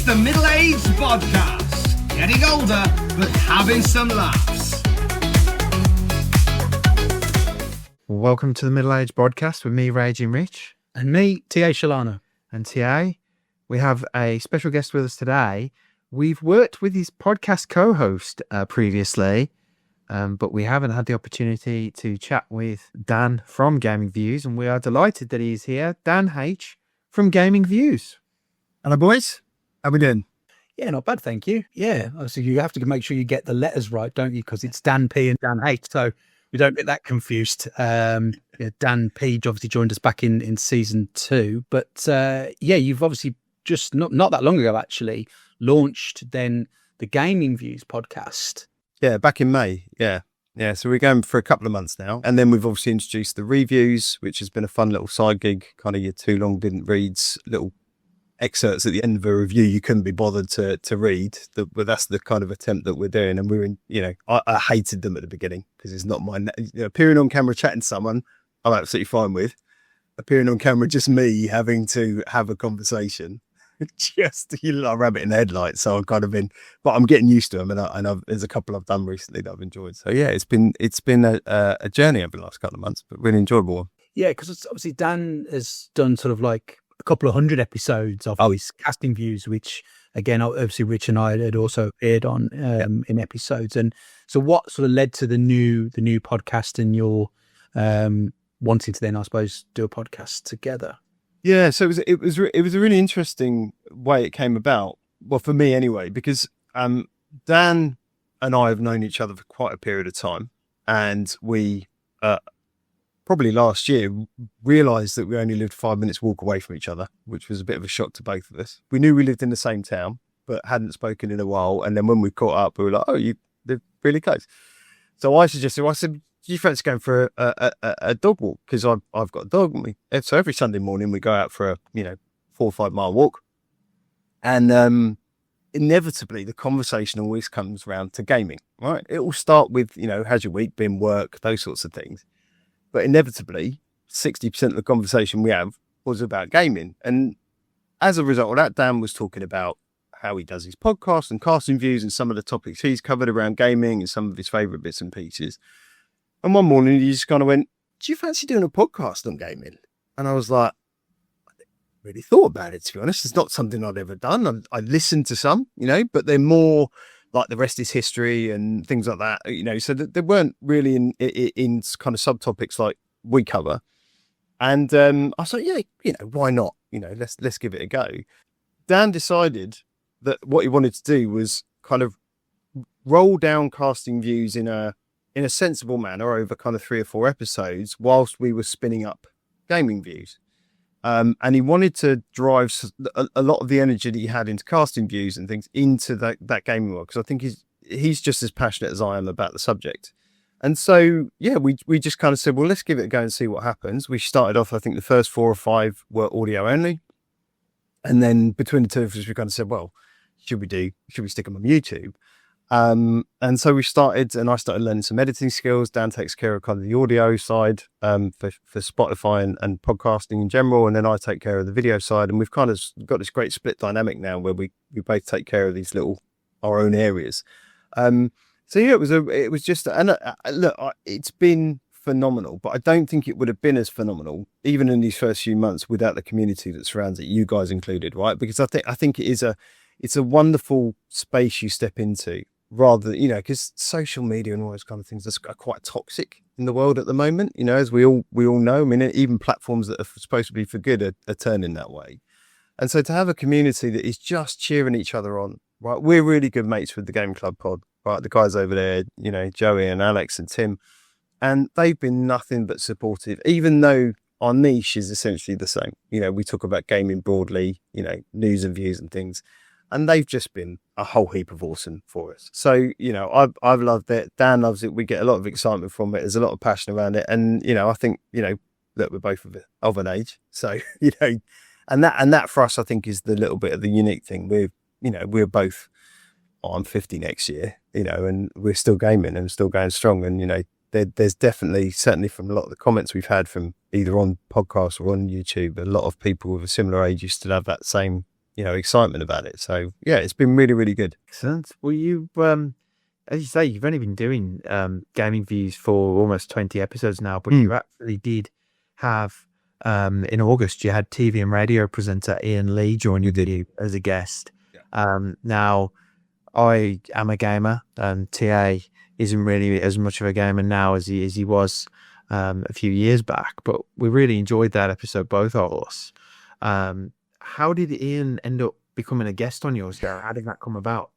It's the Middle-Aged Bodcast. Getting older, but having some laughs. Welcome to the Middle-Aged Bodcast with me, Raging Rich. And me, T.A. Shelano. And T.A., we have a special guest with us today. We've worked with his podcast co-host previously, but we haven't had the opportunity to chat with Dan from Gaming Views, and we are delighted that he is here. Dan H. from Gaming Views. Hello, boys. How we doing? Yeah, not bad, thank you. Yeah, obviously you have to make sure you get the letters right, don't you? Because it's Dan P and Dan H, so we don't get that confused. Dan P obviously joined us back in season 2, but you've obviously just not that long ago actually launched then the Gaming Views podcast. Yeah, back in May. Yeah. So we're going for a couple of months now, and then we've obviously introduced the reviews, which has been a fun little side gig, kind of your too long didn't reads, little excerpts at the end of a review you couldn't be bothered to read. But that's the kind of attempt that we're doing, and we're in. I hated them at the beginning because it's not my appearing on camera chatting to someone. I'm absolutely fine with appearing on camera, just me having to have a conversation. Just a rabbit in the headlights. So I've kind of been, but I'm getting used to them, and there's a couple I've done recently that I've enjoyed. So yeah, it's been a journey over the last couple of months, but really enjoyable one. Yeah, because obviously Dan has done sort of like a couple of 100 episodes of his casting views, which again, obviously Rich and I had also appeared on in episodes. And so what sort of led to the new podcast and your wanting to then, I suppose, do a podcast together? Yeah, so it was a really interesting way it came about. Well, for me anyway, because Dan and I have known each other for quite a period of time, and we probably last year realised that we only lived 5 minutes walk away from each other, which was a bit of a shock to both of us. We knew we lived in the same town, but hadn't spoken in a while. And then when we caught up, we were like, "Oh, you live really close." So I said, "Do you fancy going for a dog walk?" Because I've got a dog. So every Sunday morning we go out for a 4 or 5 mile walk, and inevitably the conversation always comes round to gaming. Right? It will start with how's your week been, work, those sorts of things, but inevitably 60% of the conversation we have was about gaming. And as a result of that, Dan was talking about how he does his podcast and casting views and some of the topics he's covered around gaming and some of his favourite bits and pieces. And one morning he just kind of went, "Do you fancy doing a podcast on gaming?" And I was like, I didn't really thought about it, to be honest. It's not something I'd ever done. I listened to some, but they're more like the rest is history and things like that, so that they weren't really in kind of subtopics like we cover. And I was like, yeah, why not? Let's give it a go. Dan decided that what he wanted to do was kind of roll down casting views in a sensible manner over kind of 3 or 4 episodes whilst we were spinning up Gaming Views. And he wanted to drive a lot of the energy that he had into casting views and things into that gaming world, because I think he's just as passionate as I am about the subject. And so, yeah, we just kind of said, well, let's give it a go and see what happens. We started off, I think the first 4 or 5 were audio only. And then between the two of us, we kind of said, well, should we stick them on YouTube? And so we started, and I started learning some editing skills. Dan takes care of kind of the audio side for Spotify and podcasting in general, and then I take care of the video side. And we've kind of got this great split dynamic now where we both take care of these our own areas. So yeah, it was just, and look, it's been phenomenal, but I don't think it would have been as phenomenal even in these first few months without the community that surrounds it, you guys included, right? Because I think it's a wonderful space you step into. Rather, because social media and all those kind of things are quite toxic in the world at the moment, as we all know. I mean, even platforms that are supposed to be for good are turning that way. And so to have a community that is just cheering each other on, right? We're really good mates with the Game Club pod, right? The guys over there, Joey and Alex and Tim, and they've been nothing but supportive, even though our niche is essentially the same. We talk about gaming broadly, news and views and things. And they've just been a whole heap of awesome for us. So, I've loved it. Dan loves it. We get a lot of excitement from it. There's a lot of passion around it. And, I think, that we're both of an age. So, and that for us, I think, is the little bit of the unique thing. We're both, I'm 50 next year, and we're still gaming and still going strong. And, there's definitely, certainly from a lot of the comments we've had from either on podcasts or on YouTube, a lot of people of a similar age who still have that same excitement about it. So yeah, it's been really, really good. Excellent. Well, you, as you say, you've only been doing gaming views for almost 20 episodes now, but you actually did have, in August, you had TV and radio presenter Iain Lee join you as a guest. Yeah. Now, I am a gamer, and T.A. isn't really as much of a gamer now as he was a few years back, but we really enjoyed that episode, both of us. How did Iain end up becoming a guest on your show? How did that come about?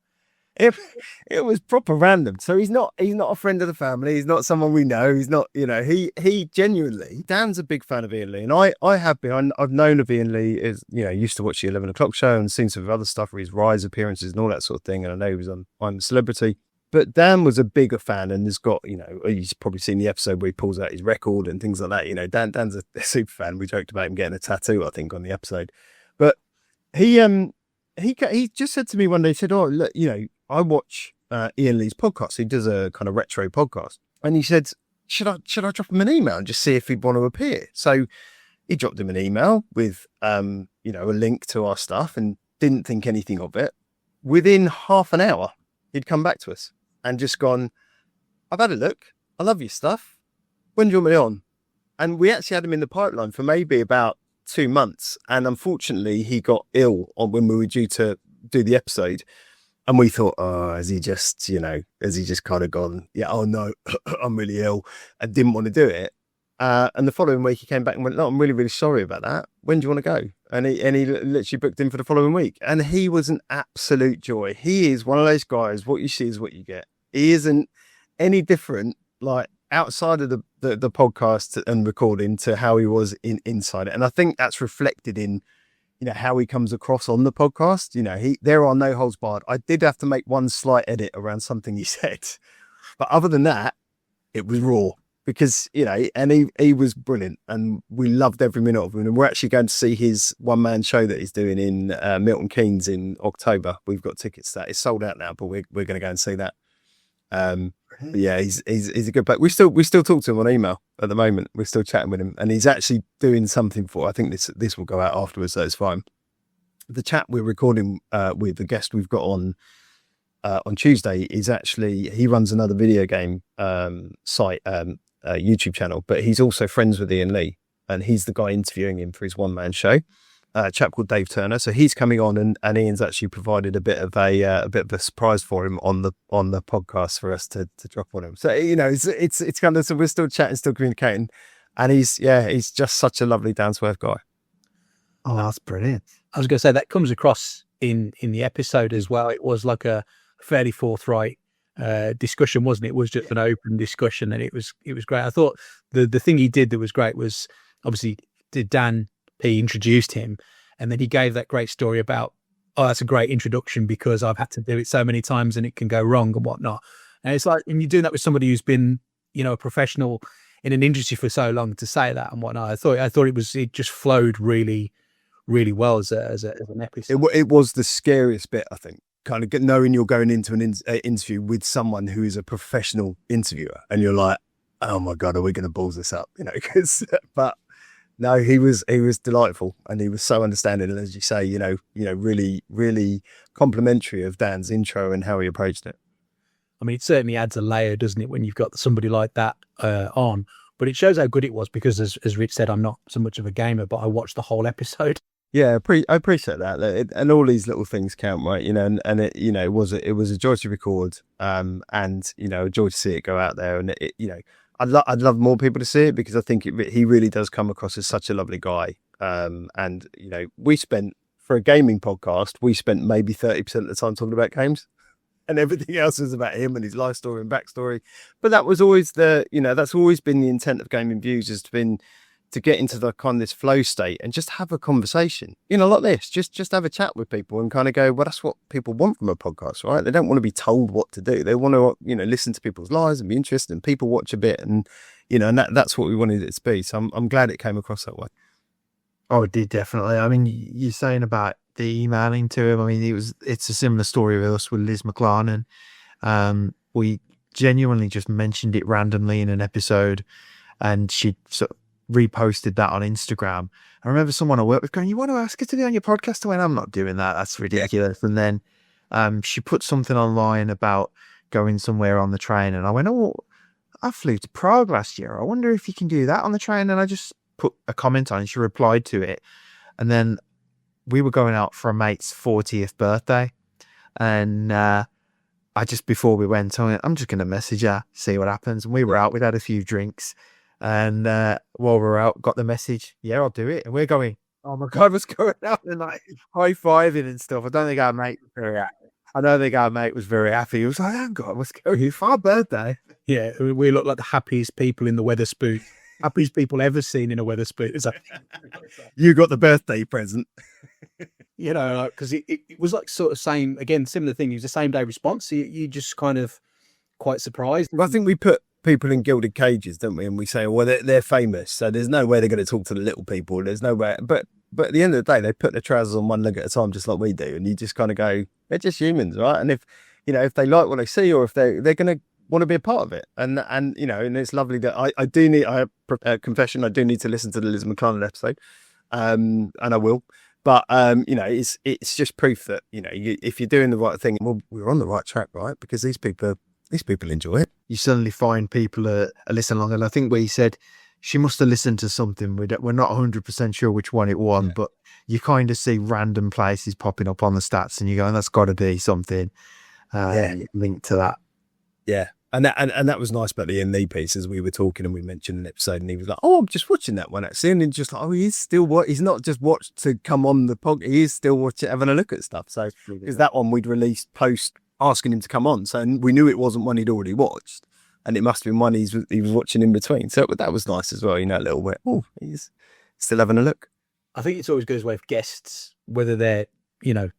It was proper random. So he's not a friend of the family. He's not someone we know. He's not, he genuinely, Dan's a big fan of Iain Lee, and I have been. I've known of Iain Lee, used to watch the 11 o'clock show and seen some of other stuff for his Rise appearances and all that sort of thing. And I know he was on I'm a Celebrity, but Dan was a bigger fan and has got, he's probably seen the episode where he pulls out his record and things like that. Dan's a super fan. We joked about him getting a tattoo, I think, on the episode, but he just said to me one day, he said, "Oh, look, I watch Iain Lee's podcast. He does a kind of retro podcast." And he said, should I drop him an email and just see if he'd want to appear? So he dropped him an email with, a link to our stuff and didn't think anything of it. Within half an hour, he'd come back to us and just gone, "I've had a look. I love your stuff. When do you want me on?" And we actually had him in the pipeline for maybe about 2 months. And unfortunately, he got ill when we were due to do the episode. And we thought, has he just kind of gone, yeah, oh no, I'm really ill, and didn't want to do it. And the following week he came back and went, "No, I'm really, really sorry about that. When do you want to go?" And he literally booked in for the following week. And he was an absolute joy. He is one of those guys, what you see is what you get. He isn't any different, like outside of the podcast and recording, to how he was inside it. And I think that's reflected in, how he comes across on the podcast. There are no holds barred. I did have to make one slight edit around something he said, but other than that, it was raw because, and he was brilliant and we loved every minute of him. And we're actually going to see his one-man show that he's doing in Milton Keynes in October. We've got tickets to that. It's sold out now, but we're going to go and see that. Yeah, he's a good player. We still talk to him on email at the moment. We're still chatting with him, and he's actually doing something I think this will go out afterwards, so it's fine. The chat we're recording with the guest we've got on Tuesday is actually, he runs another video game site, YouTube channel, but he's also friends with Iain Lee, and he's the guy interviewing him for his one-man show. A chap called Dave Turner, so he's coming on, and Ian's actually provided a bit of a surprise for him on the podcast for us to drop on him. So it's kind of, so we're still chatting, still communicating, and he's just such a lovely down to earth guy. Oh, that's brilliant. I was going to say that comes across in the episode as well. It was like a fairly forthright discussion, wasn't it? It was just an open discussion, and it was great. I thought the thing he did that was great was, obviously, did Dan P introduced him, and then he gave that great story about, "Oh, that's a great introduction because I've had to do it so many times and it can go wrong and whatnot." And it's like, and you're doing that with somebody who's been, a professional in an industry for so long, to say that and whatnot. I thought it just flowed really, really well as an episode. It was the scariest bit, I think, kind of knowing you're going into an interview with someone who is a professional interviewer, and you're like, "Oh my God, are we going to balls this up?" But no, he was delightful, and he was so understanding, and as you say, really, really complimentary of Dan's intro and how he approached it. I mean, it certainly adds a layer, doesn't it, when you've got somebody like that on? But it shows how good it was because, as Rich said, I'm not so much of a gamer, but I watched the whole episode. Yeah, I appreciate that, and all these little things count, right? And it, it was a joy to record, and a joy to see it go out there, and I'd love more people to see it because I think he really does come across as such a lovely guy. And we spent, for a gaming podcast, maybe 30% of the time talking about games, and everything else was about him and his life story and backstory. But that was always that's always been the intent of Gaming Views, has been to get into the kind of this flow state and just have a conversation, like this, just have a chat with people and kind of go, well, that's what people want from a podcast, right? They don't want to be told what to do. They want to, listen to people's lives and be interested, and people watch a bit, and, and that's what we wanted it to be. So I'm glad it came across that way. Oh, it did, definitely. I mean, you're saying about the emailing to him. I mean, it's a similar story with us with Liz McLaren. We genuinely just mentioned it randomly in an episode, and she sort of reposted that on Instagram. I remember someone I worked with going, "You want to ask her to be on your podcast?" I went, "I'm not doing that. That's ridiculous." And then she put something online about going somewhere on the train, and I went, "Oh, I flew to Prague last year. I wonder if you can do that on the train." And I just put a comment on, and she replied to it. And then we were going out for a mate's 40th birthday, and I just, before we went, I went, "I'm just going to message her, see what happens." And we were out, we'd had a few drinks, and while we were out, got the message, "Yeah, I'll do it." And we're going, "Oh my God, what's going on?" And like high-fiving and stuff. I don't think our mate was very happy. He was like, "Oh God, what's going on? For our birthday." Yeah, we look like the happiest people in the Weatherspoon. Happiest people ever seen in a Weatherspoon. It's like, You got the birthday present. you know, because it was like sort of same, again, similar thing. It was the same day response. So you just kind of quite surprised. Well, I think we put people in gilded cages, don't we? And we say, well, they're famous, so there's no way they're going to talk to the little people. There's no way. But at the end of the day, they put their trousers on one leg at a time, just like we do. And you just kind of go, they're just humans, right? And if they like what they see, or if they're going to want to be a part of it, and it's lovely that I have a confession. I do need to listen to the Liz McClellan episode, and I will. But it's just proof that if you're doing the right thing, well, we're on the right track, right? Because these people enjoy it. You suddenly find people are listening along. And I think where you said she must have listened to something. We're not 100% sure which one it was, but you kind of see random places popping up on the stats, and you go, "And that's got to be something linked to that." Yeah. And that was nice about the Iain Lee piece, as we were talking and we mentioned an episode, and he was like, "Oh, I'm just watching that one actually," and then just like, "Oh, he's not just watched to come on the podcast, he is still watching, having a look at stuff." So because that one we'd released post asking him to come on, so we knew it wasn't one he'd already watched, and it must have been one he was watching in between. So that was nice as well, a little bit. Oh, he's still having a look. I think it's always good as well if guests, whether they're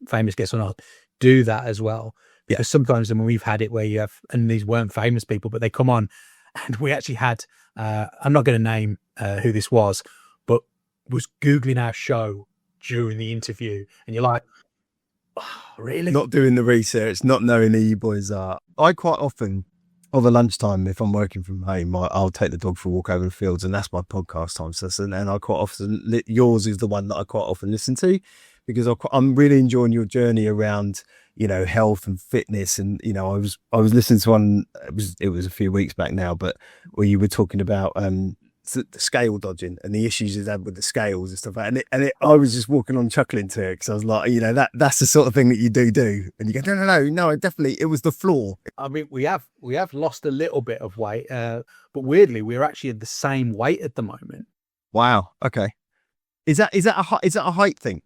famous guests or not, do that as well. Because sometimes when we've had it where you have, and these weren't famous people, but they come on, and we actually had, I'm not going to name who this was, but was Googling our show during the interview. And you're like, "Oh, really?" Not doing the research, not knowing who you boys are. I quite often, over lunchtime, if I'm working from home, I'll take the dog for a walk over the fields, and that's my podcast time. And I quite often, yours is the one that I quite often listen to, because I'm really enjoying your journey around health and fitness. And I was listening to one, it was a few weeks back now, but where you were talking about the scale dodging and the issues you had with the scales and stuff like that. And I was just walking on chuckling to it, because I was like, that's the sort of thing that you do. And you go, no, definitely it was the floor. I mean, we have lost a little bit of weight, but weirdly we're actually at the same weight at the moment. Wow. Okay. Is that a height thing?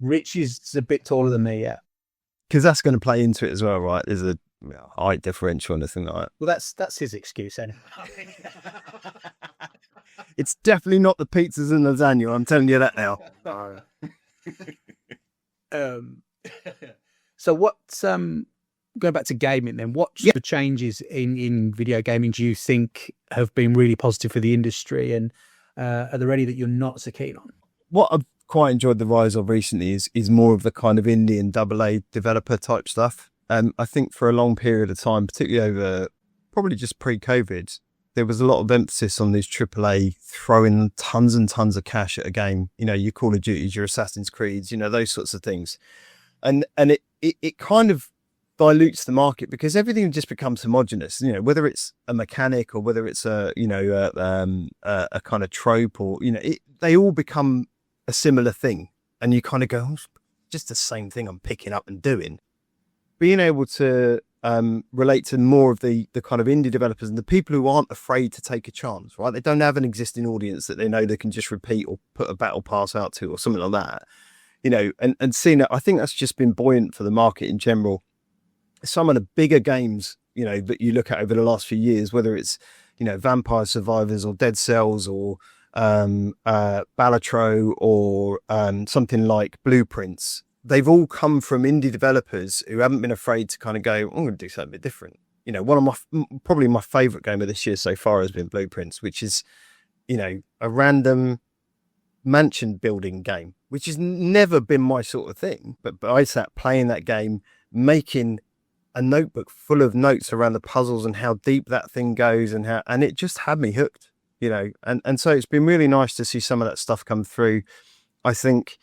Rich is a bit taller than me, yeah. Because that's going to play into it as well, right? There's a height differential and a thing like that. Well, that's his excuse, anyway. It's definitely not the pizzas and lasagna. I'm telling you that now. So what's going back to gaming then? What's the changes in video gaming do you think have been really positive for the industry, and are there any that you're not so keen on? What I've quite enjoyed the rise of recently is more of the kind of indie and AA developer type stuff. I think for a long period of time, particularly over probably just pre-COVID, there was a lot of emphasis on these AAA throwing tons and tons of cash at a game. Your Call of Duties, your Assassin's Creeds, those sorts of things. And it kind of dilutes the market, because everything just becomes homogenous, whether it's a mechanic or whether it's a kind of trope, or, they all become a similar thing. And you kind of go, "Oh, it's just the same thing I'm picking up and doing." Being able to relate to more of the kind of indie developers and the people who aren't afraid to take a chance, right? They don't have an existing audience that they know they can just repeat or put a battle pass out to or something like that, and seeing that, I think that's just been buoyant for the market in general. Some of the bigger games, that you look at over the last few years, whether it's, Vampire Survivors or Dead Cells or Balatro or something like Blueprints, they've all come from indie developers who haven't been afraid to kind of go, "I'm going to do something a bit different." One of probably my favorite game of this year so far has been Blueprints, which is, a random mansion building game, which has never been my sort of thing. But I sat playing that game, making a notebook full of notes around the puzzles and how deep that thing goes, and it just had me hooked. you know, and so it's been really nice to see some of that stuff come through. I think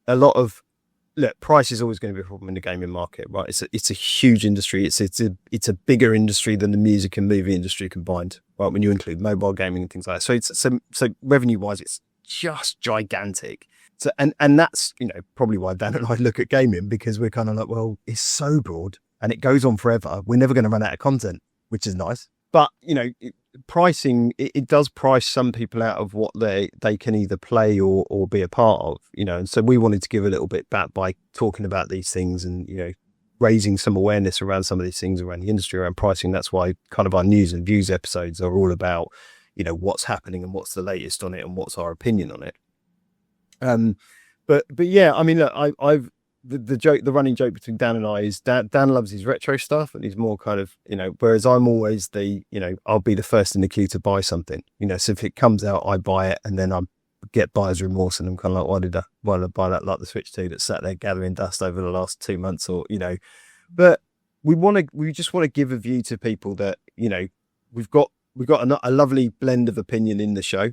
a lot of, look, price is always going to be a problem in the gaming market, right? It's a huge industry. It's a bigger industry than the music and movie industry combined, right? When you include mobile gaming and things like that. So revenue wise, it's just gigantic. So, and that's, you know, probably why Dan and I look at gaming, because we're kind of like, well, it's so broad and it goes on forever. We're never going to run out of content, which is nice. But, you know, pricing, it does price some people out of what they can either play or be a part of, you know. And so we wanted to give a little bit back by talking about these things and, you know, raising some awareness around some of these things around the industry, around pricing. That's why kind of our news and views episodes are all about, you know, what's happening and what's the latest on it and what's our opinion on it. But yeah, I mean, look, the running joke between Dan and I is Dan loves his retro stuff and he's more kind of, you know, whereas I'm always you know, I'll be the first in the queue to buy something, you know, so if it comes out, I buy it and then I get buyer's remorse and I'm kind of like, why did I buy that, like the Switch 2 that sat there gathering dust over the last 2 months, or, you know. But we just want to give a view to people that, you know, we've got a lovely blend of opinion in the show.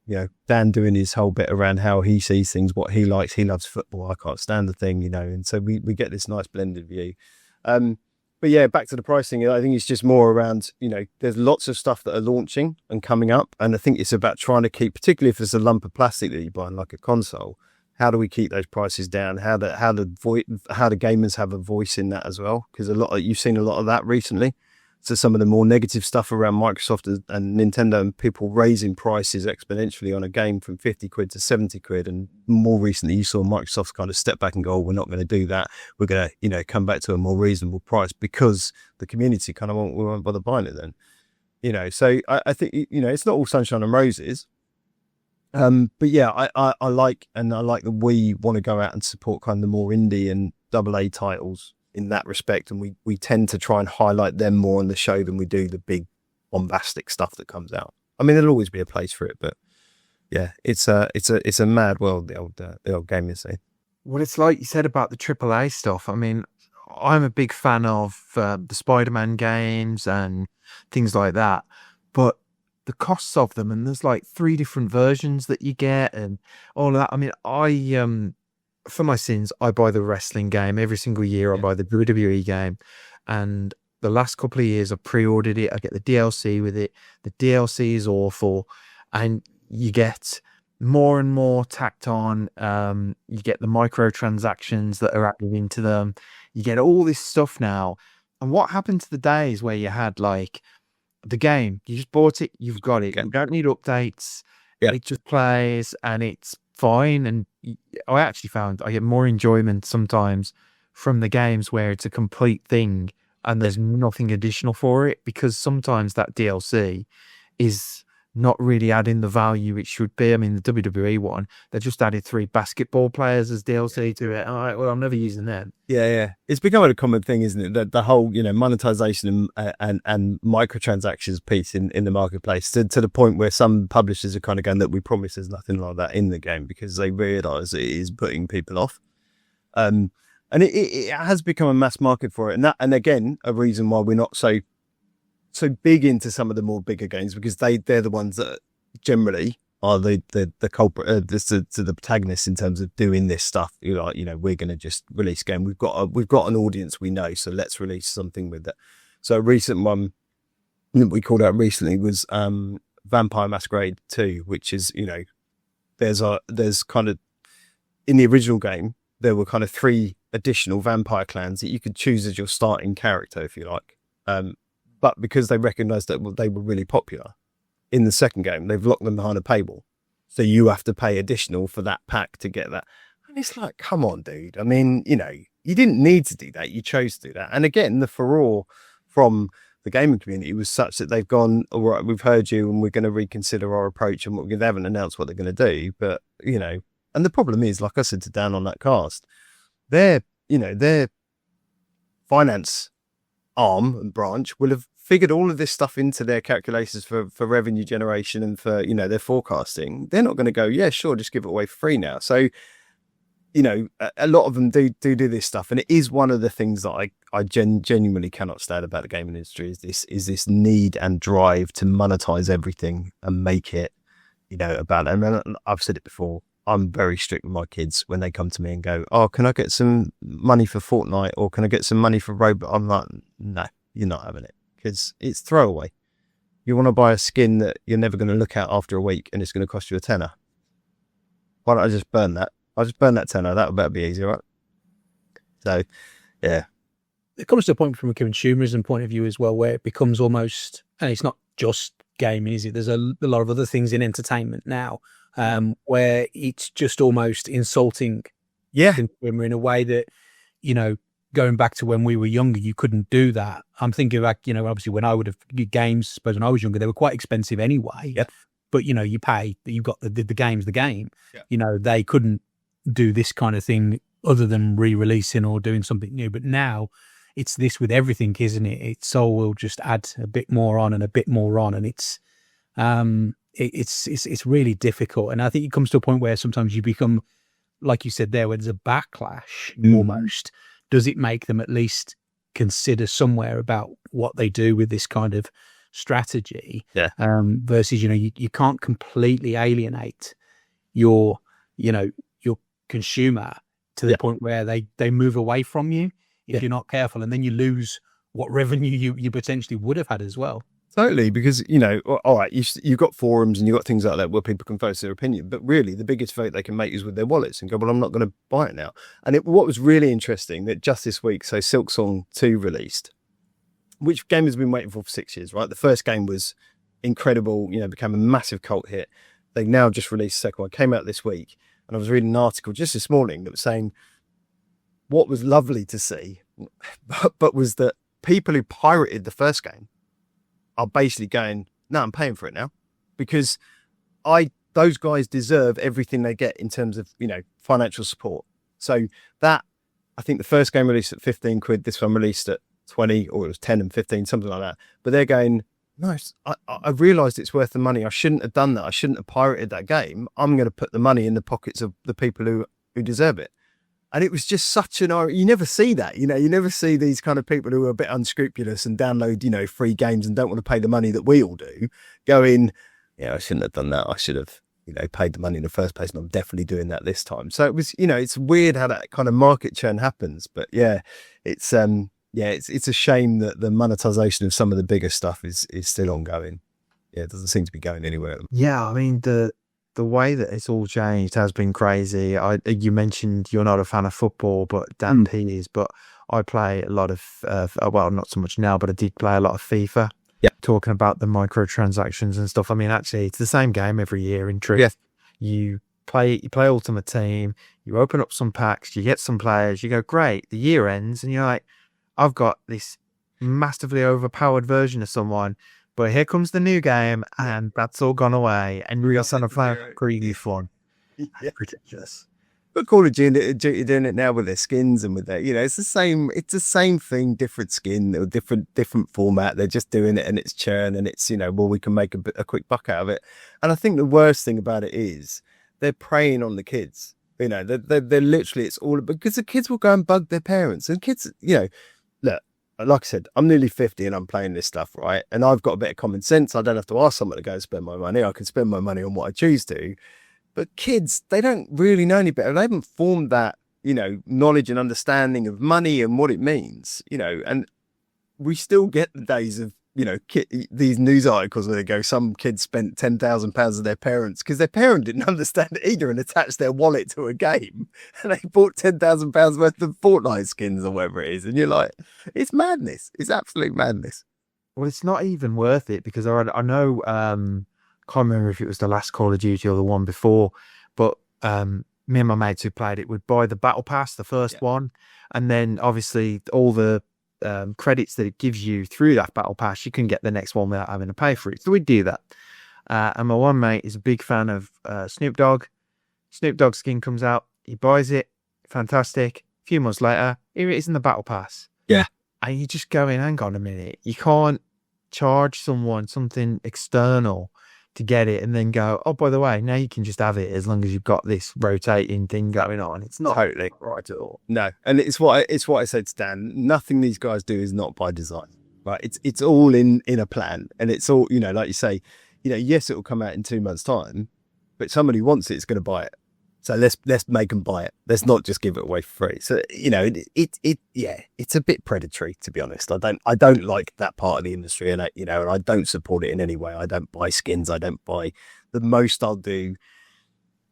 You know, Dan doing his whole bit around how he sees things, what he likes. He loves football. I can't stand the thing, you know. And so we get this nice blended view. But yeah, back to the pricing. I think it's just more around, you know, there's lots of stuff that are launching and coming up. And I think it's about trying to keep, particularly if there's a lump of plastic that you buy in like a console, how do we keep those prices down? How the gamers have a voice in that as well? Because you've seen a lot of that recently. So some of the more negative stuff around Microsoft and Nintendo and people raising prices exponentially on a game from 50 quid to 70 quid. And more recently, you saw Microsoft kind of step back and go, oh, we're not going to do that. We're going to, you know, come back to a more reasonable price because the community kind of won't bother buying it then. You know, so I think, you know, it's not all sunshine and roses. But yeah, I like that we want to go out and support kind of the more indie and AA titles in that respect, and we tend to try and highlight them more on the show than we do the big bombastic stuff that comes out. I mean, there'll always be a place for it, but yeah, it's a mad world, the old gaming scene. Well, it's like you said about the AAA stuff. I mean, I'm a big fan of the Spider-Man games and things like that, but the costs of them, and there's like 3 different versions that you get and all of that. I mean, for my sins, I buy the wrestling game every single year. I buy the WWE game, and the last couple of years I pre-ordered it. I get the DLC with it. The DLC is awful, and you get more and more tacked on. You get the microtransactions that are added into them. You get all this stuff now. And what happened to the days where you had like the game? You just bought it, you've got it. You don't need updates. Yeah. It just plays and it's fine. And I actually found I get more enjoyment sometimes from the games where it's a complete thing and there's nothing additional for it, because sometimes that DLC is not really adding the value it should be. I mean, the WWE one, they just added 3 basketball players as DLC to it. All right, well, I'm never using them. Yeah. It's becoming a common thing, isn't it? The whole, you know, monetization and microtransactions piece in the marketplace to the point where some publishers are kind of going that we promise there's nothing like that in the game because they realize it is putting people off. And it has become a mass market for it. And again, a reason why we're not so big into some of the more bigger games, because they're the ones that generally are the culprit, the protagonists in terms of doing this stuff. You're like, you know, we're going to just release a game. We've got an audience we know, so let's release something with that. So a recent one that we called out recently was Vampire Masquerade 2, which is, you know, there's kind of, in the original game there were kind of 3 additional vampire clans that you could choose as your starting character, if you like. But because they recognised that they were really popular, in the second game, they've locked them behind a paywall. So you have to pay additional for that pack to get that. And it's like, come on, dude. I mean, you know, you didn't need to do that. You chose to do that. And again, the furore from the gaming community was such that they've gone, all right, we've heard you and we're going to reconsider our approach, and they haven't announced what they're going to do. But, you know, and the problem is, like I said to Dan on that cast, their finance arm and branch will have figured all of this stuff into their calculations for revenue generation and for, you know, their forecasting. They're not going to go, yeah, sure, just give it away for free now. So, you know, a lot of them do this stuff, and it is one of the things that I genuinely cannot stand about the gaming industry is this need and drive to monetize everything and make it, you know, about. And I've said it before. I'm very strict with my kids when they come to me and go, "Oh, can I get some money for Fortnite, or can I get some money for Roblox?" I'm like, "No, you're not having it, because it's throwaway. You want to buy a skin that you're never going to look at after a week, and it's going to cost you a tenner. Why don't I just burn that? I'll just burn that tenner. That better be easy, right?" So, yeah. It comes to a point from a consumerism point of view as well, where it becomes almost, and it's not just gaming, is it? There's a lot of other things in entertainment now, where it's just almost insulting women in a way that, you know, going back to when we were younger, you couldn't do that. I'm thinking back, you know, obviously when I would have games, I suppose when I was younger, they were quite expensive anyway. Yep. But, you know, you've got the game's the game. Yeah. You know, they couldn't do this kind of thing other than re-releasing or doing something new. But now it's this with everything, isn't it? It's so we'll just add a bit more on and a bit more on, and it's really difficult. And I think it comes to a point where sometimes you become, like you said there, where there's a backlash almost. Does it make them at least consider somewhere about what they do with this kind of strategy? Yeah. Versus, you know, you can't completely alienate your consumer to the point where they move away from you if you're not careful, and then you lose what revenue you potentially would have had as well. Totally, because, you know, all right, you've got forums and you've got things like that where people can voice their opinion, but really the biggest vote they can make is with their wallets and go, well, I'm not going to buy it now. And what was really interesting that just this week, so Silksong 2 released, which game has been waiting for 6 years, right? The first game was incredible, you know, became a massive cult hit. They've now just released the second one, came out this week, and I was reading an article just this morning that was saying what was lovely to see, but was that people who pirated the first game are basically going, no, I'm paying for it now, because those guys deserve everything they get in terms of, you know, financial support. So that, I think the first game released at 15 quid, this one released at 20, or it was 10 and 15, something like that. But they're going, no, I've realised it's worth the money. I shouldn't have done that. I shouldn't have pirated that game. I'm going to put the money in the pockets of the people who deserve it. And it was just such you never see that, you know, you never see these kind of people who are a bit unscrupulous and download, you know, free games and don't want to pay the money that we all do, going, yeah, I shouldn't have done that. I should have, you know, paid the money in the first place, and I'm definitely doing that this time. So it was, you know, it's weird how that kind of market churn happens, but yeah, it's a shame that the monetization of some of the bigger stuff is still ongoing. Yeah, it doesn't seem to be going anywhere. Yeah, I mean, the way that it's all changed has been crazy. You mentioned you're not a fan of football, but Dan P is. But I play a lot of, well, not so much now, but I did play a lot of FIFA. Yeah. Talking about the microtransactions and stuff. I mean, actually, it's the same game every year in truth. Yes. You play Ultimate Team, you open up some packs, you get some players, you go, great, the year ends, and you're like, I've got this massively overpowered version of someone, but here comes the new game, and that's all gone away, and you're trying to play a greedy one. Yeah. Ridiculous. But Call of Duty doing it now with their skins and with their, you know, it's the same thing, different skin or different format. They're just doing it, and it's churn, and it's, you know, well, we can make a quick buck out of it. And I think the worst thing about it is they're preying on the kids. You know, they're literally, it's all because the kids will go and bug their parents, and kids, you know, look, like I said, I'm nearly 50 and I'm playing this stuff, right? And I've got a bit of common sense. I don't have to ask someone to go and spend my money. I can spend my money on what I choose to. But kids, they don't really know any better. They haven't formed that, you know, knowledge and understanding of money and what it means, you know. And we still get the days of, you know, these news articles where they go, some kids spent £10,000 of their parents because their parent didn't understand it either and attached their wallet to a game, and they bought £10,000 worth of Fortnite skins or whatever it is. And you're like, it's madness. It's absolute madness. Well, it's not even worth it, because I know, can't remember if it was the last Call of Duty or the one before, but me and my mates who played it would buy the Battle Pass, the first one, and then obviously all the credits that it gives you through that Battle Pass, you can get the next one without having to pay for it. So we'd do that. And my one mate is a big fan of Snoop Dogg. Snoop Dogg skin comes out, he buys it, fantastic. A few months later, here it is in the Battle Pass. Yeah. And you just go in, hang on a minute, you can't charge someone something external to get it and then go, oh, by the way, now you can just have it as long as you've got this rotating thing going on. It's not Totally right at all. No, and it's what I said to Dan. Nothing these guys do is not by design, right? It's all in a plan, and it's all, you know, like you say, you know, yes, it will come out in 2 months' time, but somebody who wants it is going to buy it. So let's make them buy it. Let's not just give it away for free. So, you know, it's a bit predatory, to be honest. I don't like that part of the industry, and I don't support it in any way. I don't buy skins. I don't buy. The most I'll do,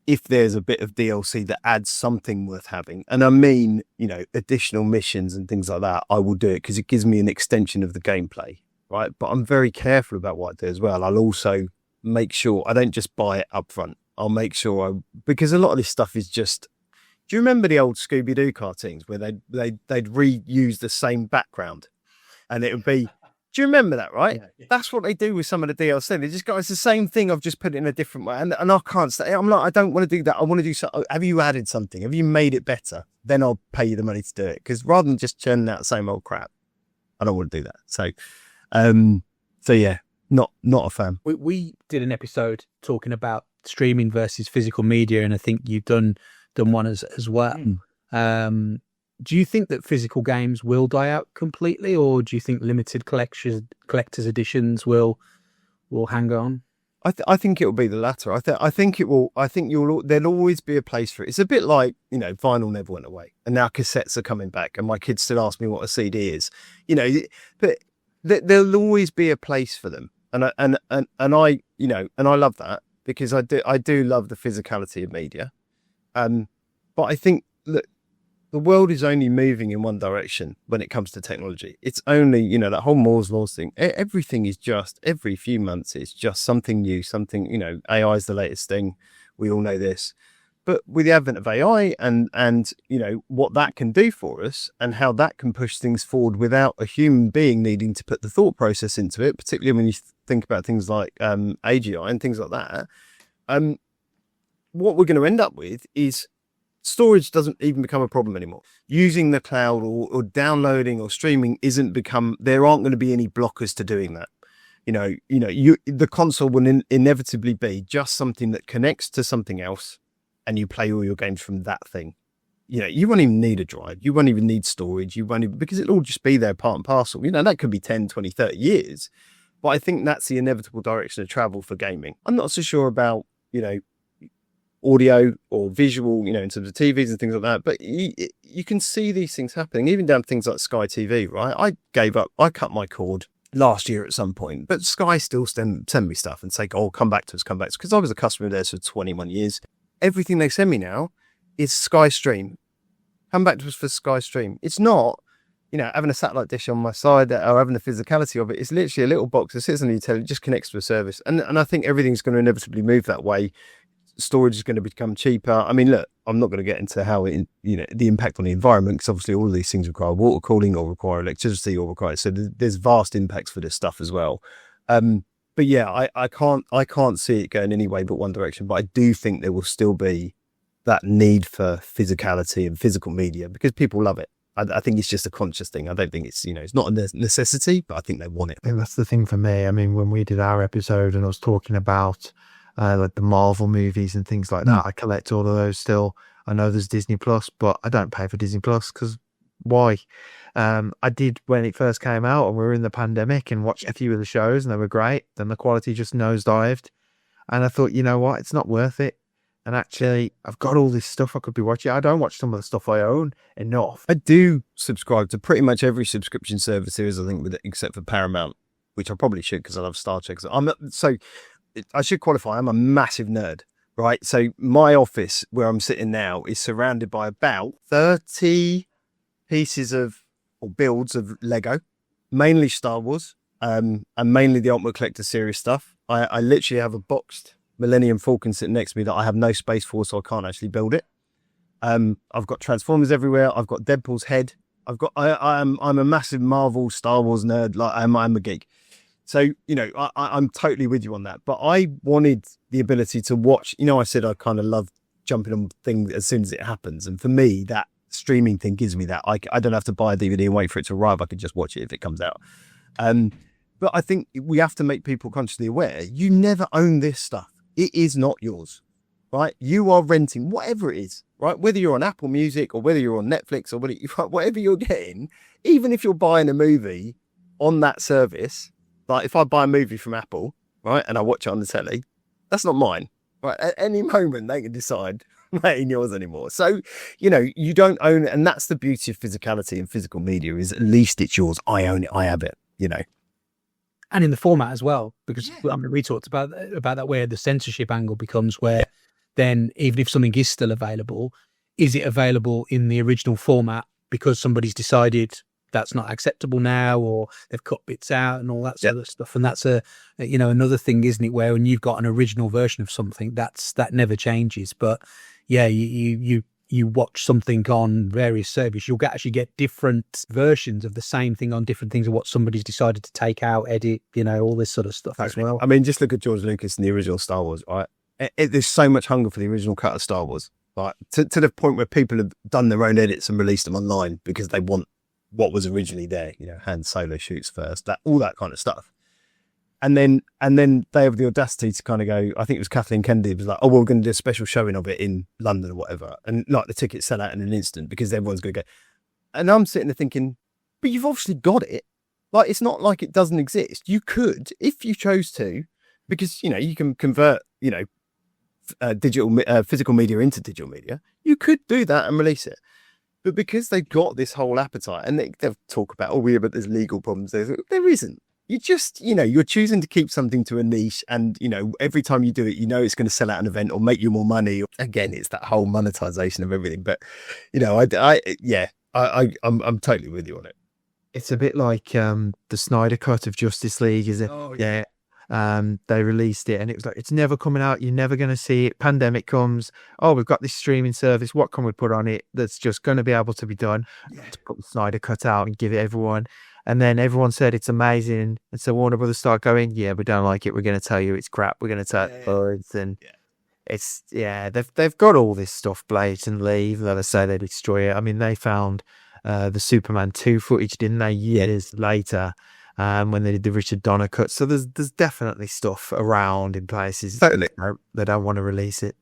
if there's a bit of DLC that adds something worth having, and I mean, you know, additional missions and things like that, I will do it because it gives me an extension of the gameplay, right? But I'm very careful about what I do as well. I'll also make sure I don't just buy it up front. I'll make sure because a lot of this stuff is just. Do you remember the old Scooby-Doo cartoons where they'd reuse the same background, and it would be? Do you remember that? Right, yeah. That's what they do with some of the DLC. They just go, it's the same thing. I've just put it in a different way, and I can't stay. I'm like, I don't want to do that. I want to do something. Have you added something? Have you made it better? Then I'll pay you the money to do it. Because rather than just churning out the same old crap, I don't want to do that. So yeah, not a fan. We did an episode talking about streaming versus physical media, and I think you've done one as well. Do you think that physical games will die out completely, or do you think limited collector's editions will hang on? I think it will be the latter. I think it will. I think there'll always be a place for it. It's a bit like, you know, vinyl never went away, and now cassettes are coming back, and my kids still ask me what a CD is. You know, but there'll always be a place for them, and I you know, and I love that because I do love the physicality of media. But I think that the world is only moving in one direction when it comes to technology. It's only, you know, that whole Moore's Law thing. Everything is just, every few months, it's just something new, something, you know, AI is the latest thing. We all know this. But with the advent of AI and, you know, what that can do for us and how that can push things forward without a human being needing to put the thought process into it, particularly when you think about things like AGI and things like that, what we're going to end up with is storage doesn't even become a problem anymore. Using the cloud or downloading or streaming there aren't going to be any blockers to doing that. The console will inevitably be just something that connects to something else and you play all your games from that thing. You know, you won't even need a drive. You won't even need storage. Because it'll all just be there part and parcel. You know, that could be 10, 20, 30 years. But I think that's the inevitable direction of travel for gaming. I'm not so sure about, you know, audio or visual, you know, in terms of TVs and things like that. But you can see these things happening, even down to things like Sky TV, right? I gave up. I cut my cord last year at some point, but Sky still send me stuff and say, oh, come back to us. Because I was a customer of theirs for 21 years. Everything they send me now is Sky Stream. Come back to us for Sky Stream. It's not, you know, having a satellite dish on my side or having the physicality of it. It's literally a little box that sits on the utility, it just connects to a service. And I think everything's going to inevitably move that way. Storage is going to become cheaper. I mean, look, I'm not going to get into how the impact on the environment, because obviously all of these things require water cooling or require electricity or require, so there's vast impacts for this stuff as well. But yeah, I can't see it going any way but one direction. But I do think there will still be that need for physicality and physical media because people love it. I think it's just a conscious thing. I don't think it's, you know, it's not a necessity, but I think they want it. I think that's the thing for me. I mean, when we did our episode and I was talking about like the Marvel movies and things like that, I collect all of those still. I know there's Disney Plus, but I don't pay for Disney Plus because why? I did when it first came out and we were in the pandemic and watched a few of the shows and they were great. Then the quality just nosedived. And I thought, you know what? It's not worth it. And actually, I've got all this stuff I could be watching. I don't watch some of the stuff I own enough. I do subscribe to pretty much every subscription service there is, I think, with it, except for Paramount, which I probably should because I love Star Trek. So I should qualify. I'm a massive nerd, right? So my office where I'm sitting now is surrounded by about 30 pieces of or builds of Lego, mainly Star Wars, and mainly the Ultimate Collector series stuff. I literally have a boxed Millennium Falcon sitting next to me that I have no space for, so I can't actually build it. I've got Transformers everywhere. I've got Deadpool's head. I'm a massive Marvel Star Wars nerd. Like I'm a geek. So, you know, I'm totally with you on that. But I wanted the ability to watch, you know, I said I kind of love jumping on things as soon as it happens. And for me, that streaming thing gives me that. I don't have to buy a DVD and wait for it to arrive. I could just watch it if it comes out. But I think we have to make people consciously aware. You never own this stuff. It is not yours, right? You are renting whatever it is, right? Whether you're on Apple Music or whether you're on Netflix or whatever you're getting, even if you're buying a movie on that service, like if I buy a movie from Apple, right, and I watch it on the telly, that's not mine, right? At any moment, they can decide that ain't yours anymore. So, you don't own it. And that's the beauty of physicality and physical media is at least it's yours. I own it. I have it, And in the format as well, because we talked about that, where the censorship angle becomes where then even if something is still available, is it available in the original format because somebody's decided that's not acceptable now, or they've cut bits out and all that sort of stuff. And that's another thing, isn't it? Where when you've got an original version of something, that never changes. But yeah, you watch something on various services, you'll actually get different versions of the same thing on different things of what somebody's decided to take out, edit, all this sort of stuff as well. I mean, just look at George Lucas and the original Star Wars, right? There's so much hunger for the original cut of Star Wars, like to the point where people have done their own edits and released them online because they want what was originally there. Han Solo shoots first, all that kind of stuff. And then they have the audacity to kind of go, I think it was Kathleen Kennedy was like, oh, well, we're going to do a special showing of it in London or whatever. And like the tickets sell out in an instant because everyone's going to go. And I'm sitting there thinking, but you've obviously got it. Like, it's not like it doesn't exist. You could, if you chose to, because, you can convert, physical media into digital media. You could do that and release it. But because they've got this whole appetite and they'll talk about, but there's legal problems. There isn't. You just, you're choosing to keep something to a niche and, every time you do it, it's going to sell out an event or make you more money. Again, it's that whole monetization of everything. But, I'm totally with you on it. It's a bit like the Snyder cut of Justice League, is it? Oh, yeah. They released it and it was like, it's never coming out. You're never going to see it. Pandemic comes. Oh, we've got this streaming service. What can we put on it that's just going to be able to be done? To put the Snyder cut out and give it everyone. And then everyone said it's amazing. And so Warner Brothers start going, yeah, we don't like it. We're going to tell you it's crap. We're going to tell birds. And it's, they've got all this stuff blatantly. Let us say they destroy it. I mean, they found the Superman 2 footage, didn't they? Years later. When they did the Richard Donner cut. So there's definitely stuff around in places totally that don't want to release it.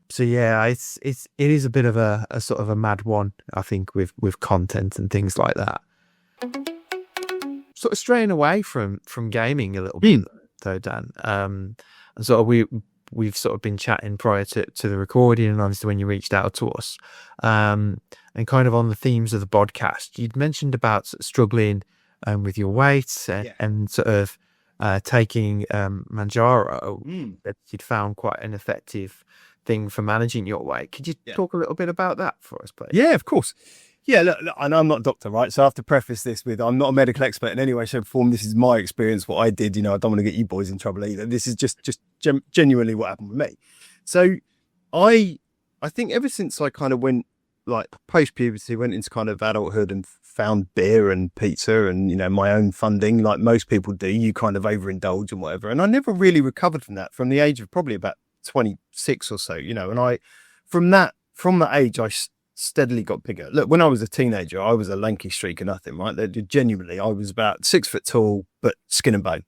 So yeah, it is a bit of a sort of a mad one, I think, with content and things like that. Sort of straying away from gaming a little bit though, Dan. And sort of we've sort of been chatting prior to the recording, and obviously when you reached out to us, and kind of on the themes of the podcast, you'd mentioned about sort of struggling with your weight and sort of taking Mounjaro that you'd found quite an effective thing for managing your weight. Could you talk a little bit about that for us, please? Yeah, of course. Yeah, look, and I'm not a doctor, right? So I have to preface this with I'm not a medical expert in any way, shape, or form. This is my experience, what I did. I don't want to get you boys in trouble either. This is just genuinely what happened with me. So I think ever since I kind of went, like post-puberty, went into kind of adulthood and found beer and pizza and, my own funding, like most people do, you kind of overindulge and whatever. And I never really recovered from that from the age of probably about 26 or so, and I, from that age, I steadily got bigger. Look, when I was a teenager, I was a lanky streak of nothing, right? Genuinely, I was about 6 foot tall, but skin and bone.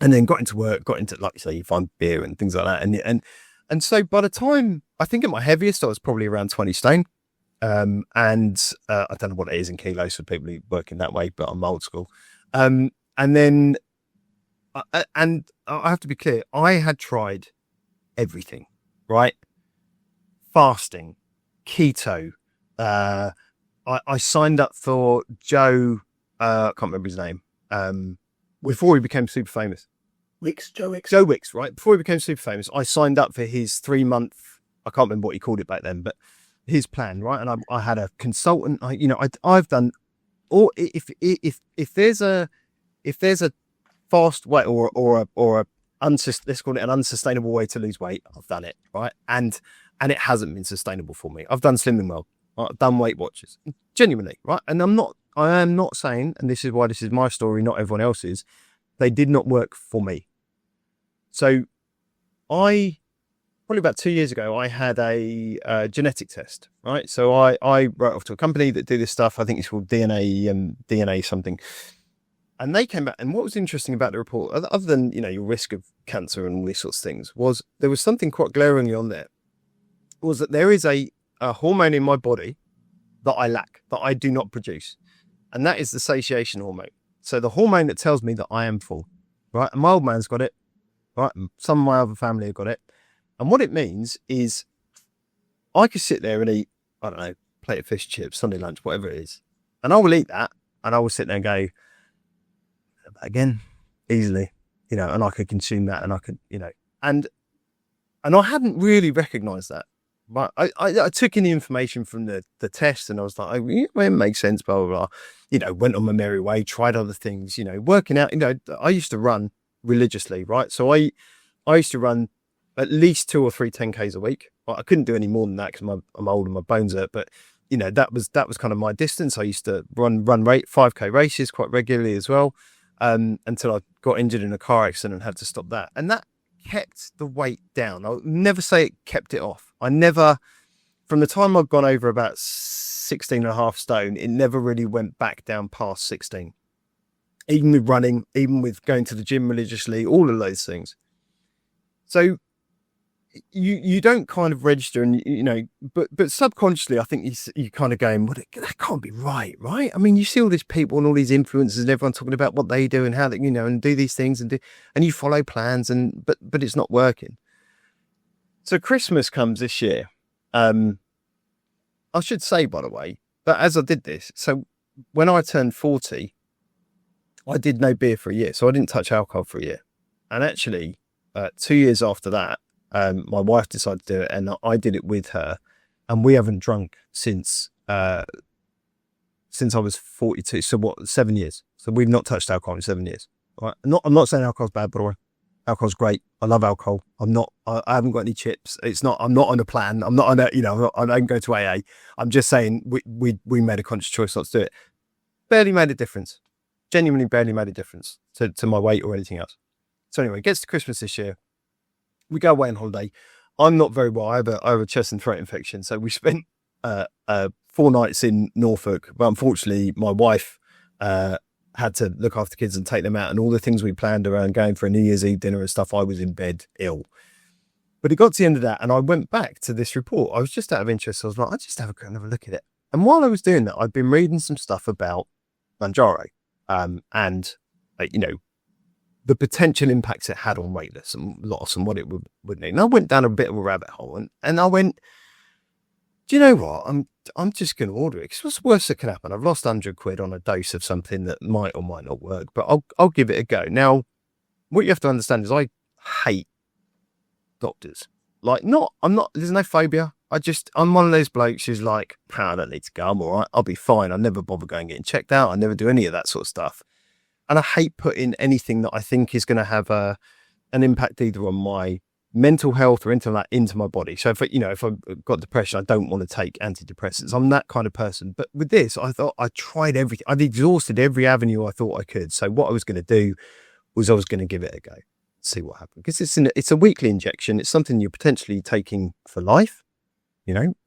And then got into work, like you say, you find beer and things like that. And so by the time, I think at my heaviest, I was probably around 20 stone. And I don't know what it is in kilos for people who work in that way, but I'm old school. And then, and I have to be clear, I had tried everything, right? Fasting, keto. I signed up for Joe, I can't remember his name, before he became super famous. Joe Wicks, right? Before he became super famous, I signed up for his 3-month, I can't remember what he called it back then, but his plan, right? And I had a consultant. I've done all. If there's a fast way or a let's call it an unsustainable way to lose weight, I've done it, right? And it hasn't been sustainable for me. I've done Slimming World, right? I've done Weight Watchers, genuinely, right? And I am not saying, and this is why this is my story, not everyone else's. They did not work for me. So probably about 2 years ago, I had a genetic test, right? So I wrote off to a company that do this stuff. I think it's called DNA something. And they came back, and what was interesting about the report, other than, your risk of cancer and all these sorts of things, was there was something quite glaringly on there, was that there is a hormone in my body that I lack, that I do not produce. And that is the satiation hormone. So the hormone that tells me that I am full, right? And my old man's got it, right? And some of my other family have got it. And what it means is I could sit there and eat, I don't know, plate of fish chips, Sunday lunch, whatever it is. And I will eat that, and I will sit there and go, again, easily, and I could consume that, and I could, and I hadn't really recognized that. But I took in the information from the test, and I was like, it makes sense, blah, blah, blah. Went on my merry way, tried other things, working out, I used to run religiously, right? So I used to run at least 2 or 3 10Ks a week. I couldn't do any more than that because I'm old and my bones hurt, but that was kind of my distance. I used to run 5K races quite regularly as well, until I got injured in a car accident and had to stop that. And that kept the weight down. I'll never say it kept it off. I never, from the time I've gone over about 16 and a half stone, it never really went back down past 16. Even with running, even with going to the gym religiously, all of those things. So you don't kind of register, and but subconsciously, I think you kind of going, well, that can't be right? I mean, you see all these people and all these influencers and everyone talking about what they do and how they, and do these things and you follow plans, but it's not working. So Christmas comes this year. I should say, by the way, that as I did this, so when I turned 40, I did no beer for a year, so I didn't touch alcohol for a year, and actually, 2 years after that. My wife decided to do it, and I did it with her, and we haven't drunk since I was 42. So 7 years? So we've not touched alcohol in 7 years. Right? I'm not saying alcohol's bad, by the way. Alcohol's great. I love alcohol. I haven't got any chips. I'm not on a plan. I'm not on a, I don't go to AA. I'm just saying we made a conscious choice not to do it. Barely made a difference. Genuinely barely made a difference to my weight or anything else. So anyway, it gets to Christmas this year. We go away on holiday. I'm not very well. I have a chest and throat infection. So we spent 4 nights in Norfolk. But unfortunately, my wife had to look after kids and take them out. And all the things we planned around going for a New Year's Eve dinner and stuff, I was in bed ill. But it got to the end of that, and I went back to this report. I was just out of interest. I was like, I'll just have a look at it. And while I was doing that, I'd been reading some stuff about Mounjaro and the potential impacts it had on weight loss and what it would need. And I went down a bit of a rabbit hole, and I went, do you know what? I'm just going to order it, because what's the worst that can happen? I've lost £100 on a dose of something that might or might not work, but I'll give it a go. Now, what you have to understand is I hate doctors. There's no phobia. I'm one of those blokes who's like, I don't need to go. I'm all right. I'll be fine. I never bother going getting checked out. I never do any of that sort of stuff. And I hate putting anything that I think is going to have an impact either on my mental health or into my body. So if I've got depression, I don't want to take antidepressants. I'm that kind of person. But with this, I thought I tried everything. I'd exhausted every avenue I thought I could. So what I was going to do was I was going to give it a go, see what happened. Because it's a weekly injection. It's something you're potentially taking for life,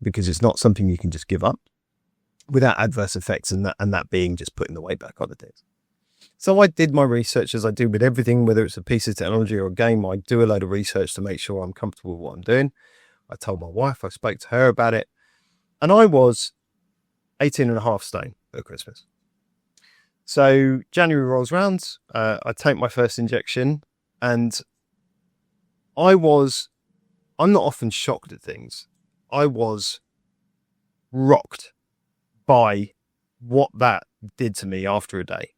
because it's not something you can just give up without adverse effects, and that being just putting the weight back on it is. So I did my research, as I do with everything, whether it's a piece of technology or a game. I do a load of research to make sure I'm comfortable with what I'm doing. I told my wife, I spoke to her about it, and I was 18 and a half stone at Christmas. So January rolls around, I take my first injection, and I'm not often shocked at things. I was rocked by what that did to me after a day.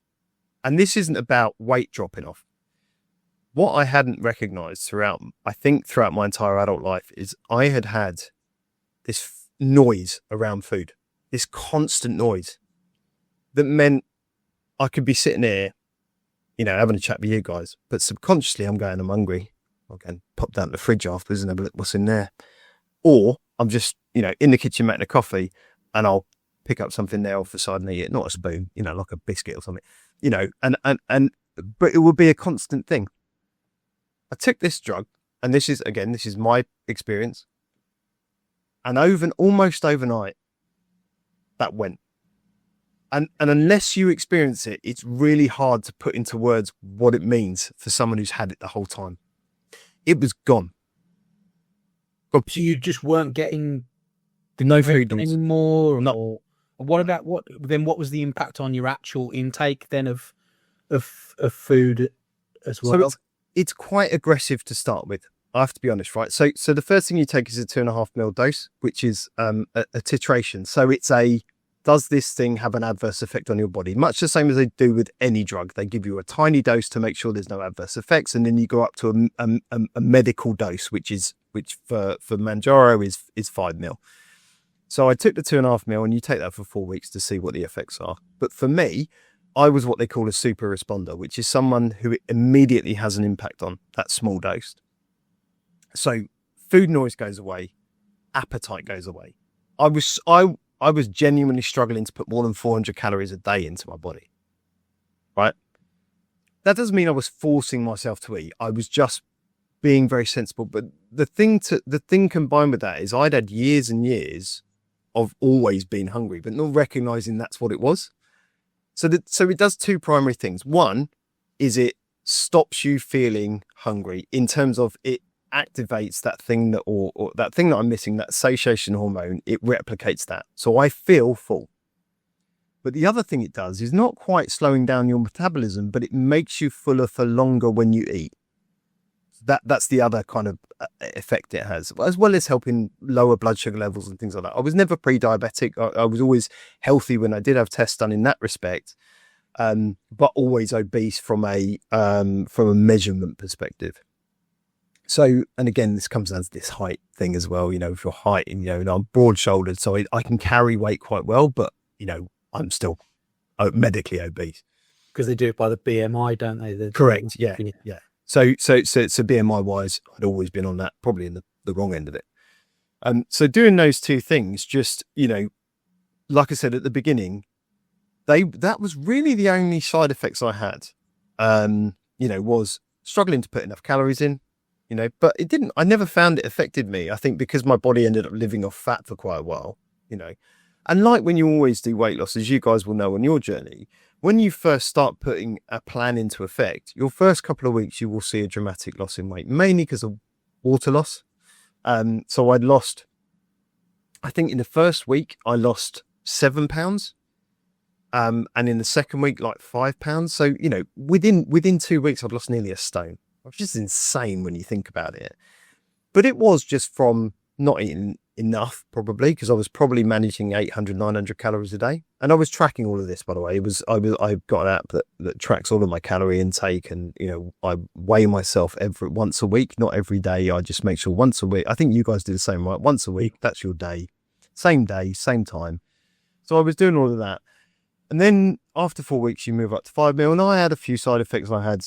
And this isn't about weight dropping off. What I hadn't recognized throughout my entire adult life is I had this noise around food, this constant noise that meant I could be sitting here, having a chat with you guys, but subconsciously I'm hungry. I'll go and pop down to the fridge afterwards and have a look what's in there. Or I'm just, in the kitchen making a coffee, and I'll pick up something there off the side and eat it, not a spoon, like a biscuit or something, but it would be a constant thing. I took this drug, and this is my experience. And almost overnight, that went. And unless you experience it, it's really hard to put into words what it means for someone who's had it the whole time. It was gone. So you just weren't getting No food anymore? No. Or what about what was the impact on your actual intake then of food as well? So it's quite aggressive to start with. I have to be honest, right? So the first thing you take is a 2.5 ml dose, which is a titration. So it's does this thing have an adverse effect on your body? Much the same as they do with any drug. They give you a tiny dose to make sure there's no adverse effects, and then you go up to a medical dose, which for Mounjaro is 5 ml. So I took the 2.5 ml, and you take that for 4 weeks to see what the effects are. But for me, I was what they call a super responder, which is someone who it immediately has an impact on, that small dose. So food noise goes away, appetite goes away. I was genuinely struggling to put more than 400 calories a day into my body, right? That doesn't mean I was forcing myself to eat. I was just being very sensible. But the thing combined with that is I'd had years and years of always being hungry, but not recognizing that's what it was. So it does two primary things. One is it stops you feeling hungry in terms of it activates that thing that or that thing that I'm missing, that satiation hormone. It replicates that, so I feel full. But the other thing it does is not quite slowing down your metabolism, but it makes you fuller for longer when you eat. That's the other kind of effect it has, as well as helping lower blood sugar levels and things like that. I was never pre-diabetic. I was always healthy when I did have tests done in that respect, but always obese from a measurement perspective. So, and again, this comes down to this height thing as well. You know, if you're height, and I'm broad-shouldered, so I can carry weight quite well, but I'm still medically obese. Because they do it by the BMI, don't they? Correct. Yeah. So BMI wise, I'd always been on that, probably in the wrong end of it. So doing those two things, just like I said at the beginning, that was really the only side effects I had. Was struggling to put enough calories in. But it didn't, I never found it affected me. I think because my body ended up living off fat for quite a while, and like when you always do weight loss, as you guys will know on your journey, when you first start putting a plan into effect, your first couple of weeks, you will see a dramatic loss in weight, mainly because of water loss. So I'd lost, I think in the first week, I lost 7 pounds. And in the second week, like 5 pounds. So, within 2 weeks, I'd lost nearly a stone. Which is insane when you think about it. But it was just from not eating enough, probably, because I was probably managing 800, 900 calories a day. And I was tracking all of this, by the way. I've got an app that tracks all of my calorie intake, and, I weigh myself once a week, not every day. I just make sure once a week. I think you guys do the same, right? Once a week, that's your day, same time. So I was doing all of that. And then after 4 weeks, you move up to 5 ml. And I had a few side effects. I had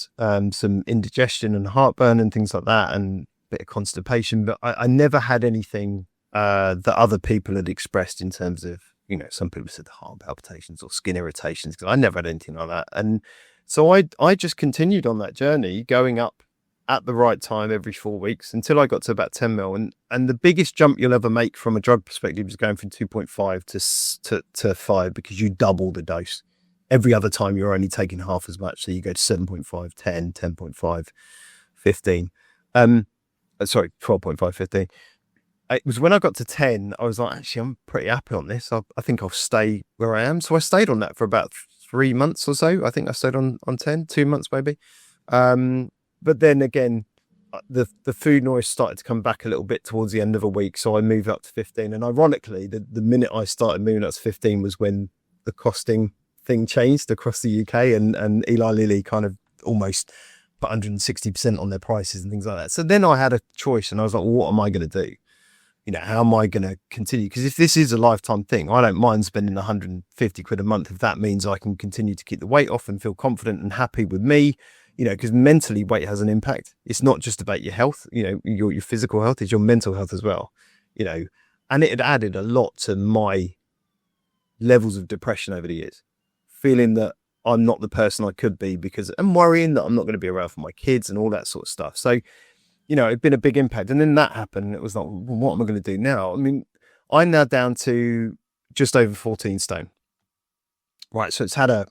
some indigestion and heartburn and things like that, and a bit of constipation. But I never had anything that other people had expressed in terms of, some people said heart palpitations or skin irritations, because I never had anything like that. And so I just continued on that journey, going up at the right time every 4 weeks until I got to about 10 ml. And the biggest jump you'll ever make from a drug perspective is going from 2.5 to 5, because you double the dose. Every other time you're only taking half as much. So you go to 7.5, 10, 10.5, 15. 12.5, 15. It was when I got to 10, I was like, actually, I'm pretty happy on this. I think I'll stay where I am. So I stayed on that for about 3 months or so. I think I stayed on 10, 2 months maybe. But then again, the food noise started to come back a little bit towards the end of a week. So I moved up to 15. And ironically, the minute I started moving up to 15 was when the costing thing changed across the UK, and Eli Lilly kind of almost put 160% on their prices and things like that. So then I had a choice, and I was like, well, what am I going to do? How am I going to continue? Because if this is a lifetime thing, I don't mind spending 150 quid a month if that means I can continue to keep the weight off and feel confident and happy with me. Because mentally weight has an impact. It's not just about your health, your physical health, it's your mental health as well, and it had added a lot to my levels of depression over the years, feeling that I'm not the person I could be, because I'm worrying that I'm not going to be around for my kids and all that sort of stuff. So, it'd been a big impact. And then that happened, and it was like, well, what am I going to do now? I mean, I'm now down to just over 14 stone. right? So it's had a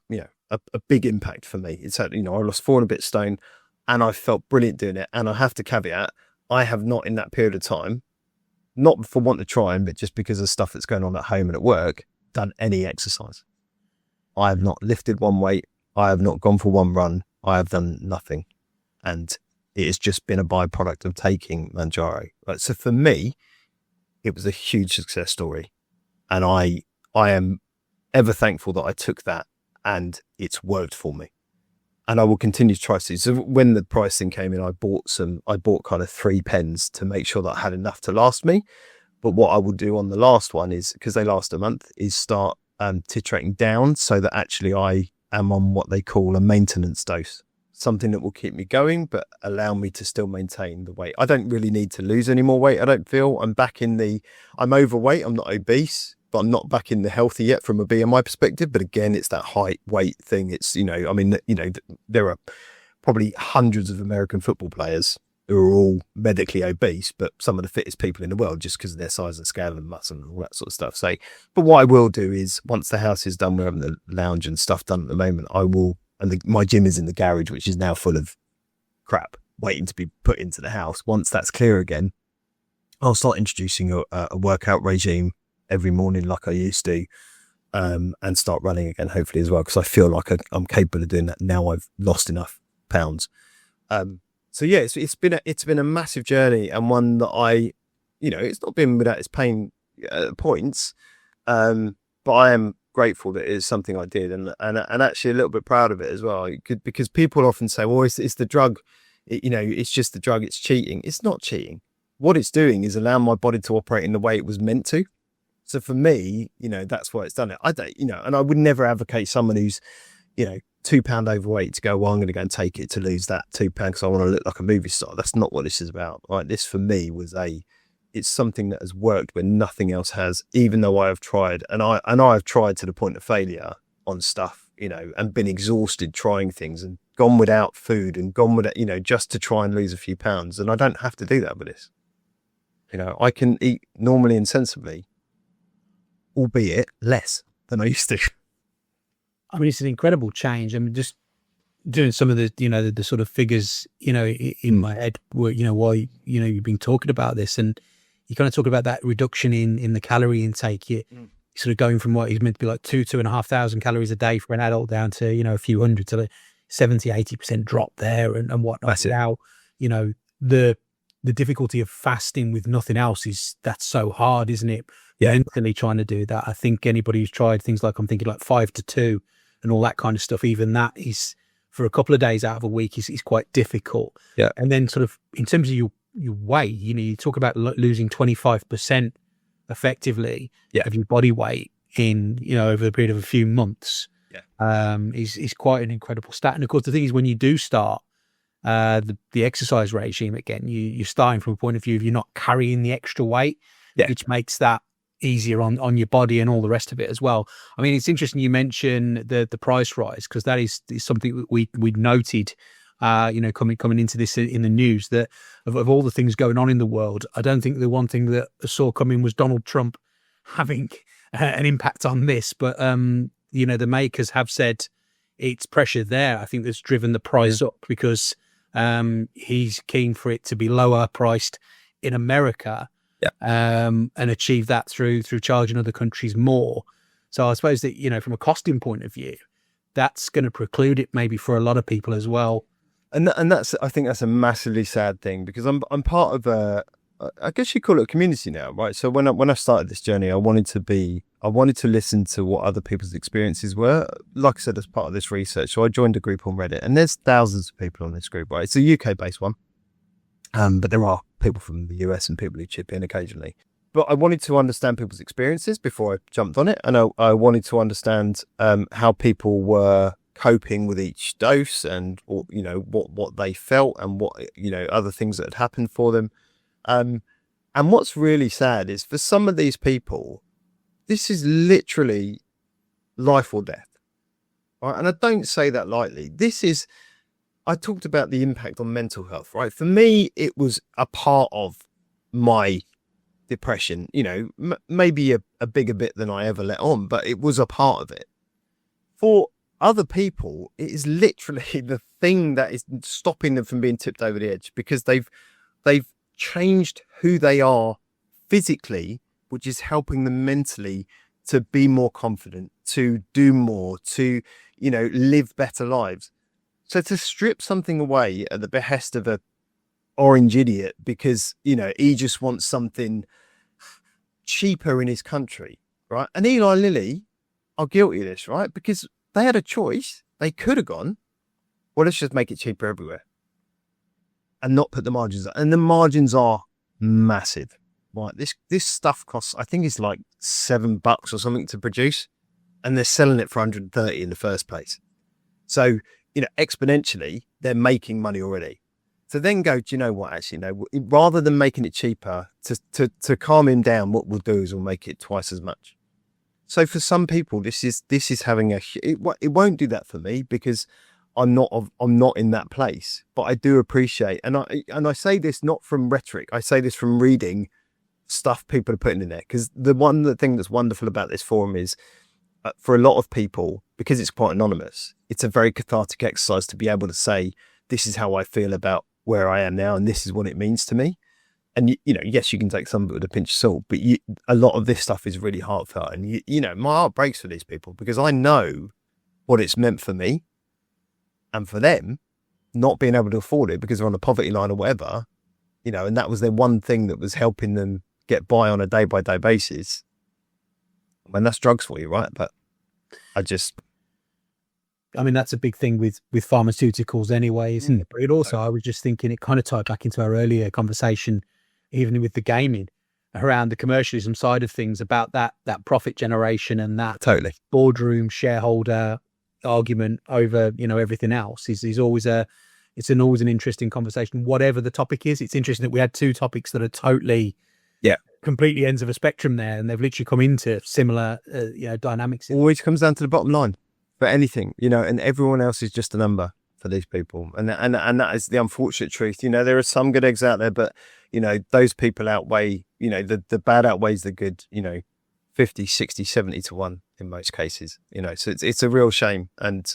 big impact for me. It's had, I lost 4 and a bit stone, and I felt brilliant doing it. And I have to caveat, I have not in that period of time, not for want of trying, but just because of stuff that's going on at home and at work, done any exercise. I have not lifted one weight. I have not gone for one run. I have done nothing. And it has just been a byproduct of taking Mounjaro. Right? So for me, it was a huge success story. And I am ever thankful that I took that and it's worked for me. And I will continue to try to. So when the pricing came in, I bought kind of 3 pens to make sure that I had enough to last me. But what I will do on the last one is, because they last a month, is start titrating down so that actually I am on what they call a maintenance dose. Something that will keep me going, but allow me to still maintain the weight. I don't really need to lose any more weight. I don't feel I'm overweight. I'm not obese, but I'm not back in the healthy yet from a BMI perspective. But again, it's that height weight thing. It's, there are probably hundreds of American football players who are all medically obese, but some of the fittest people in the world just because of their size and scale and muscle and all that sort of stuff. So, but what I will do is once the house is done, we're having the lounge and stuff done at the moment, I will, and my gym is in the garage, which is now full of crap waiting to be put into the house. Once that's clear again, I'll start introducing a workout regime every morning like I used to, and start running again, hopefully as well, because I feel like I'm capable of doing that now I've lost enough pounds. So yeah, it's been a massive journey, and one that it's not been without its pain points, but I am grateful that it is something I did, and actually a little bit proud of it as well, because people often say, well, it's the drug, it's just the drug, it's cheating. It's not cheating. What it's doing is allowing my body to operate in the way it was meant to. So for me, that's why it's done it. I don't, and I would never advocate someone who's, 2 pound overweight to go, well, I'm going to go and take it to lose that 2 pounds because I want to look like a movie star. That's not what this is about. Right? This for me it's something that has worked when nothing else has, even though I have tried, and I have tried to the point of failure on stuff, and been exhausted trying things and gone without food and gone without, just to try and lose a few pounds. And I don't have to do that with this. I can eat normally and sensibly, albeit less than I used to. I mean, it's an incredible change. I mean, just doing some of the, the sort of figures, in my head were, while, you've been talking about this, and you kind of talk about that reduction in the calorie intake. You're sort of going from what is meant to be like 2,500 calories a day for an adult down to, a few hundred, to like 70-80% drop there and whatnot. That's it. Now, the difficulty of fasting with nothing else that's so hard, isn't it? Yeah. Mentally trying to do that. I think anybody who's tried things like, I'm thinking like 5 to 2 and all that kind of stuff, even that is for a couple of days out of a week is quite difficult. Yeah. And then sort of in terms of your weight, you talk about losing 25% effectively of your body weight in, over the period of a few months. Yeah. Is quite an incredible stat. And of course, the thing is, when you do start the exercise regime again, you're starting from a point of view of you're not carrying the extra weight, which makes that easier on your body and all the rest of it as well. I mean, it's interesting you mention the price rise, because that is something we'd noted, coming into this in the news, that of all the things going on in the world, I don't think the one thing that I saw coming was Donald Trump having an impact on this. But, the makers have said it's pressure there, I think, that's driven the price up, because he's keen for it to be lower priced in America. And achieve that through charging other countries more. So I suppose that, from a costing point of view, that's going to preclude it maybe for a lot of people as well. And I think that's a massively sad thing, because I'm part of I guess you call it a community now, right? So when I started this journey, I wanted to listen to what other people's experiences were. Like I said, as part of this research, so I joined a group on Reddit, and there's thousands of people on this group, right? It's a UK based one. But there are people from the US and people who chip in occasionally. But I wanted to understand people's experiences before I jumped on it. And I wanted to understand how people were coping with each dose, and what they felt, and what other things that had happened for them. And what's really sad is, for some of these people, this is literally life or death. Right? And I don't say that lightly. I talked about the impact on mental health, right? For me, it was a part of my depression, maybe a bigger bit than I ever let on, but it was a part of it. for other people, it is literally the thing that is stopping them from being tipped over the edge, because they've changed who they are physically, which is helping them mentally to be more confident, to do more, to, live better lives. So to strip something away at the behest of a orange idiot because, he just wants something cheaper in his country, right? And Eli Lilly are guilty of this, right? Because they had a choice. They could have gone, well, let's just make it cheaper everywhere and not put the margins up. And the margins are massive, right? This stuff costs, I think it's like $7 or something to produce, and they're selling it for 130 in the first place. So, exponentially, they're making money already. So then go, do you know what, actually, no, rather than making it cheaper, to calm him down, what we'll do is we'll make it twice as much. So for some people, this is having it won't do that for me, because I'm not in that place. But I do appreciate, and I say this not from rhetoric, I say this from reading stuff people are putting in there. Because the thing that's wonderful about this forum is, for a lot of people, because it's quite anonymous, it's a very cathartic exercise to be able to say, this is how I feel about where I am now, and this is what it means to me. And, yes, you can take some of it with a pinch of salt, but a lot of this stuff is really heartfelt. And, my heart breaks for these people, because I know what it's meant for me and for them not being able to afford it because they're on a poverty line or whatever, and that was their one thing that was helping them get by on a day-by-day basis. When that's drugs for you, right? But that's a big thing with pharmaceuticals anyway, isn't it? But it also, I was just thinking, it kind of tied back into our earlier conversation, even with the gaming, around the commercialism side of things, about that profit generation and that totally boardroom shareholder argument over, everything else is always always an interesting conversation, whatever the topic is. It's interesting that we had two topics that are totally, completely ends of a spectrum there, and they've literally come into similar, dynamics. Always comes down to the bottom line for anything, and everyone else is just a number for these people. And that is the unfortunate truth. There are some good eggs out there, but, those people outweigh, the bad outweighs the good, 50, 60, 70 to 1 in most cases, so it's a real shame. And,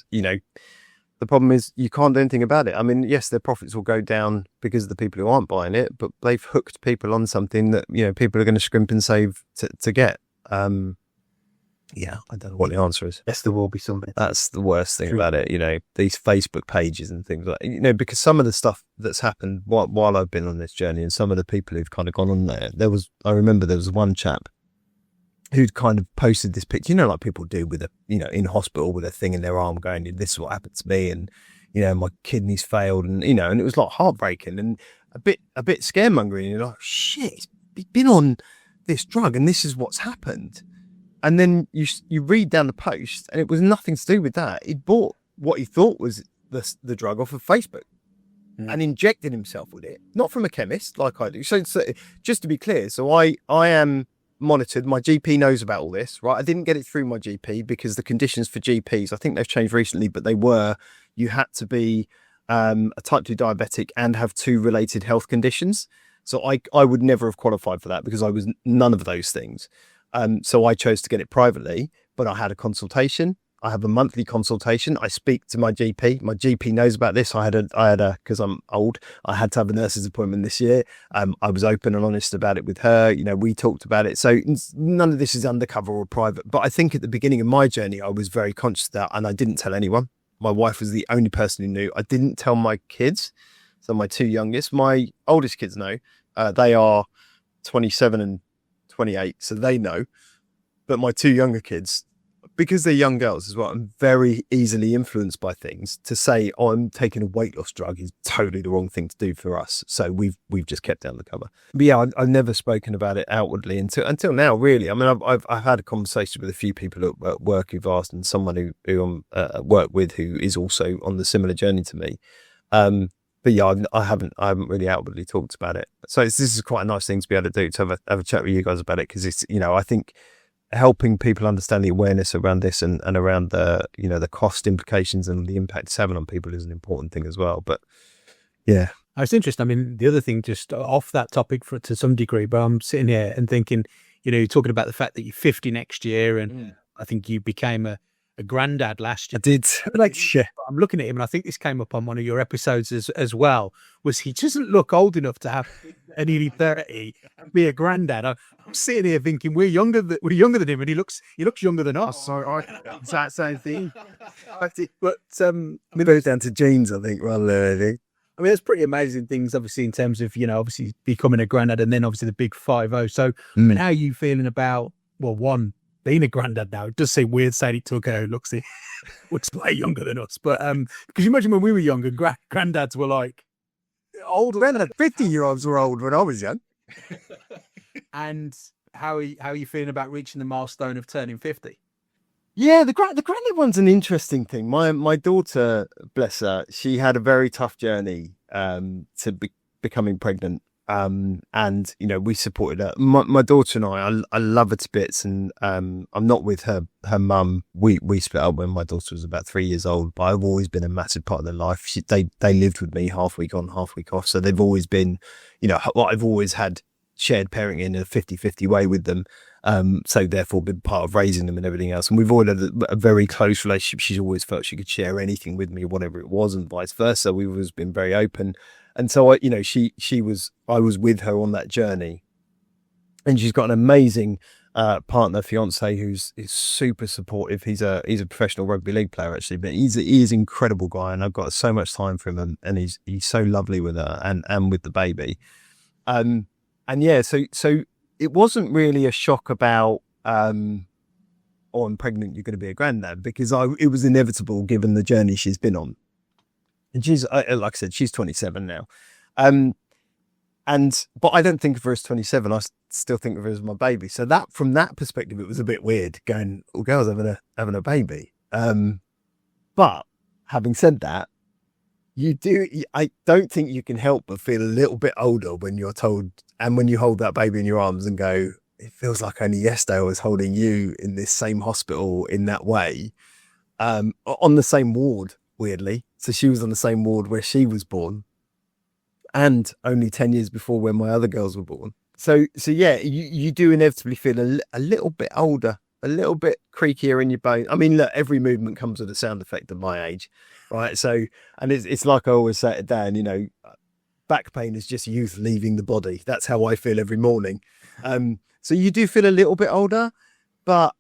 the problem is you can't do anything about it. I mean, yes, their profits will go down because of the people who aren't buying it, but they've hooked people on something that, people are going to scrimp and save to get. I don't know what the answer is. Yes, there will be something. That's the worst thing about it, these Facebook pages and things like, because some of the stuff that's happened while I've been on this journey, and some of the people who've kind of gone on there, I remember there was one chap who'd kind of posted this picture, like people do with in hospital with a thing in their arm going, this is what happened to me, and, my kidneys failed, and, and it was like heartbreaking and a bit scaremongering. You're like, shit, he's been on this drug and this is what's happened. And then you read down the post, and it was nothing to do with that. He'd bought what he thought was the drug off of Facebook and injected himself with it, not from a chemist like I do. So just to be clear, so I am monitored. My GP knows about all this, right? I didn't get it through my GP because the conditions for GPs, I think they've changed recently, but you had to be a type 2 diabetic and have 2 related health conditions. So I would never have qualified for that because I was none of those things. So I chose to get it privately, but I had a consultation. I have a monthly consultation. I speak to my GP. My GP knows about this. I had a, because I'm old, I had to have a nurse's appointment this year. I was open and honest about it with her. We talked about it. So none of this is undercover or private. But I think at the beginning of my journey, I was very conscious of that, and I didn't tell anyone. My wife was the only person who knew. I didn't tell my kids. So my 2 youngest, my oldest kids know. They are 27 and 28, so they know. But my 2 younger kids, because they're young girls as well, I'm very easily influenced by things. To say, I'm taking a weight loss drug is totally the wrong thing to do for us. So we've just kept down the cover. But yeah, I've never spoken about it outwardly until now, really. I mean, I've had a conversation with a few people at work who've asked, and someone who I work with who is also on the similar journey to me. But yeah, I haven't really outwardly talked about it. So this is quite a nice thing to be able to do, to have a chat with you guys about it, because it's, I think helping people understand the awareness around this and around the, the cost implications and the impact it's having on people is an important thing as well. But yeah. It's interesting. I mean, the other thing, just off that topic to some degree, but I'm sitting here and thinking, you're talking about the fact that you're 50 next year, and I think you became a a granddad last year. I did. I'm looking at him, and I think this came up on one of your episodes as well. Was he doesn't look old enough to have nearly 30 and be a granddad? I'm sitting here thinking we're younger than him, and he looks younger than us. It's that same thing. But It goes down to genes, I think, rather than anything. I mean, there's pretty amazing things, obviously, in terms of, obviously becoming a granddad and then obviously the big 5-0. So, I mean, how are you feeling about, one, being a granddad now? It does seem weird saying it to a guy who looks way younger than us. But because you imagine when we were younger, granddads were like Old men, 50-year-olds were old when I was young. And how are you feeling about reaching the milestone of turning 50? Yeah, the granddad one's an interesting thing. My daughter, bless her, she had a very tough journey to becoming pregnant. And we supported her. My daughter and I love her to bits, and I'm not with her mum. We split up when my daughter was about 3 years old, but I've always been a massive part of their life. They lived with me half week on, half week off, so they've always been, I've always had shared parenting in a 50-50 way with them. So therefore been part of raising them and everything else. And we've always had a very close relationship. She's always felt she could share anything with me, whatever it was, and vice versa. We've always been very open. And so I was with her on that journey, and she's got an amazing partner, fiance, who's super supportive. He's a professional rugby league player actually, but he is an incredible guy, and I've got so much time for him, and he's so lovely with her and with the baby. And yeah, so it wasn't really a shock about, I'm pregnant, you're going to be a granddad, because it was inevitable given the journey she's been on. And she's, like I said, she's 27 now. But I don't think of her as 27. I still think of her as my baby. So that, from that perspective, it was a bit weird going, girls having a baby. But having said that, I don't think you can help but feel a little bit older when you're told, and when you hold that baby in your arms and go, it feels like only yesterday I was holding you in this same hospital in that way, on the same ward, weirdly. So she was on the same ward where she was born, and only 10 years before when my other girls were born. So yeah, you do inevitably feel a little bit older, a little bit creakier in your bone. I mean, look, every movement comes with a sound effect at my age, right? So, and it's like I always say to Dan, back pain is just youth leaving the body. That's how I feel every morning. So you do feel a little bit older, but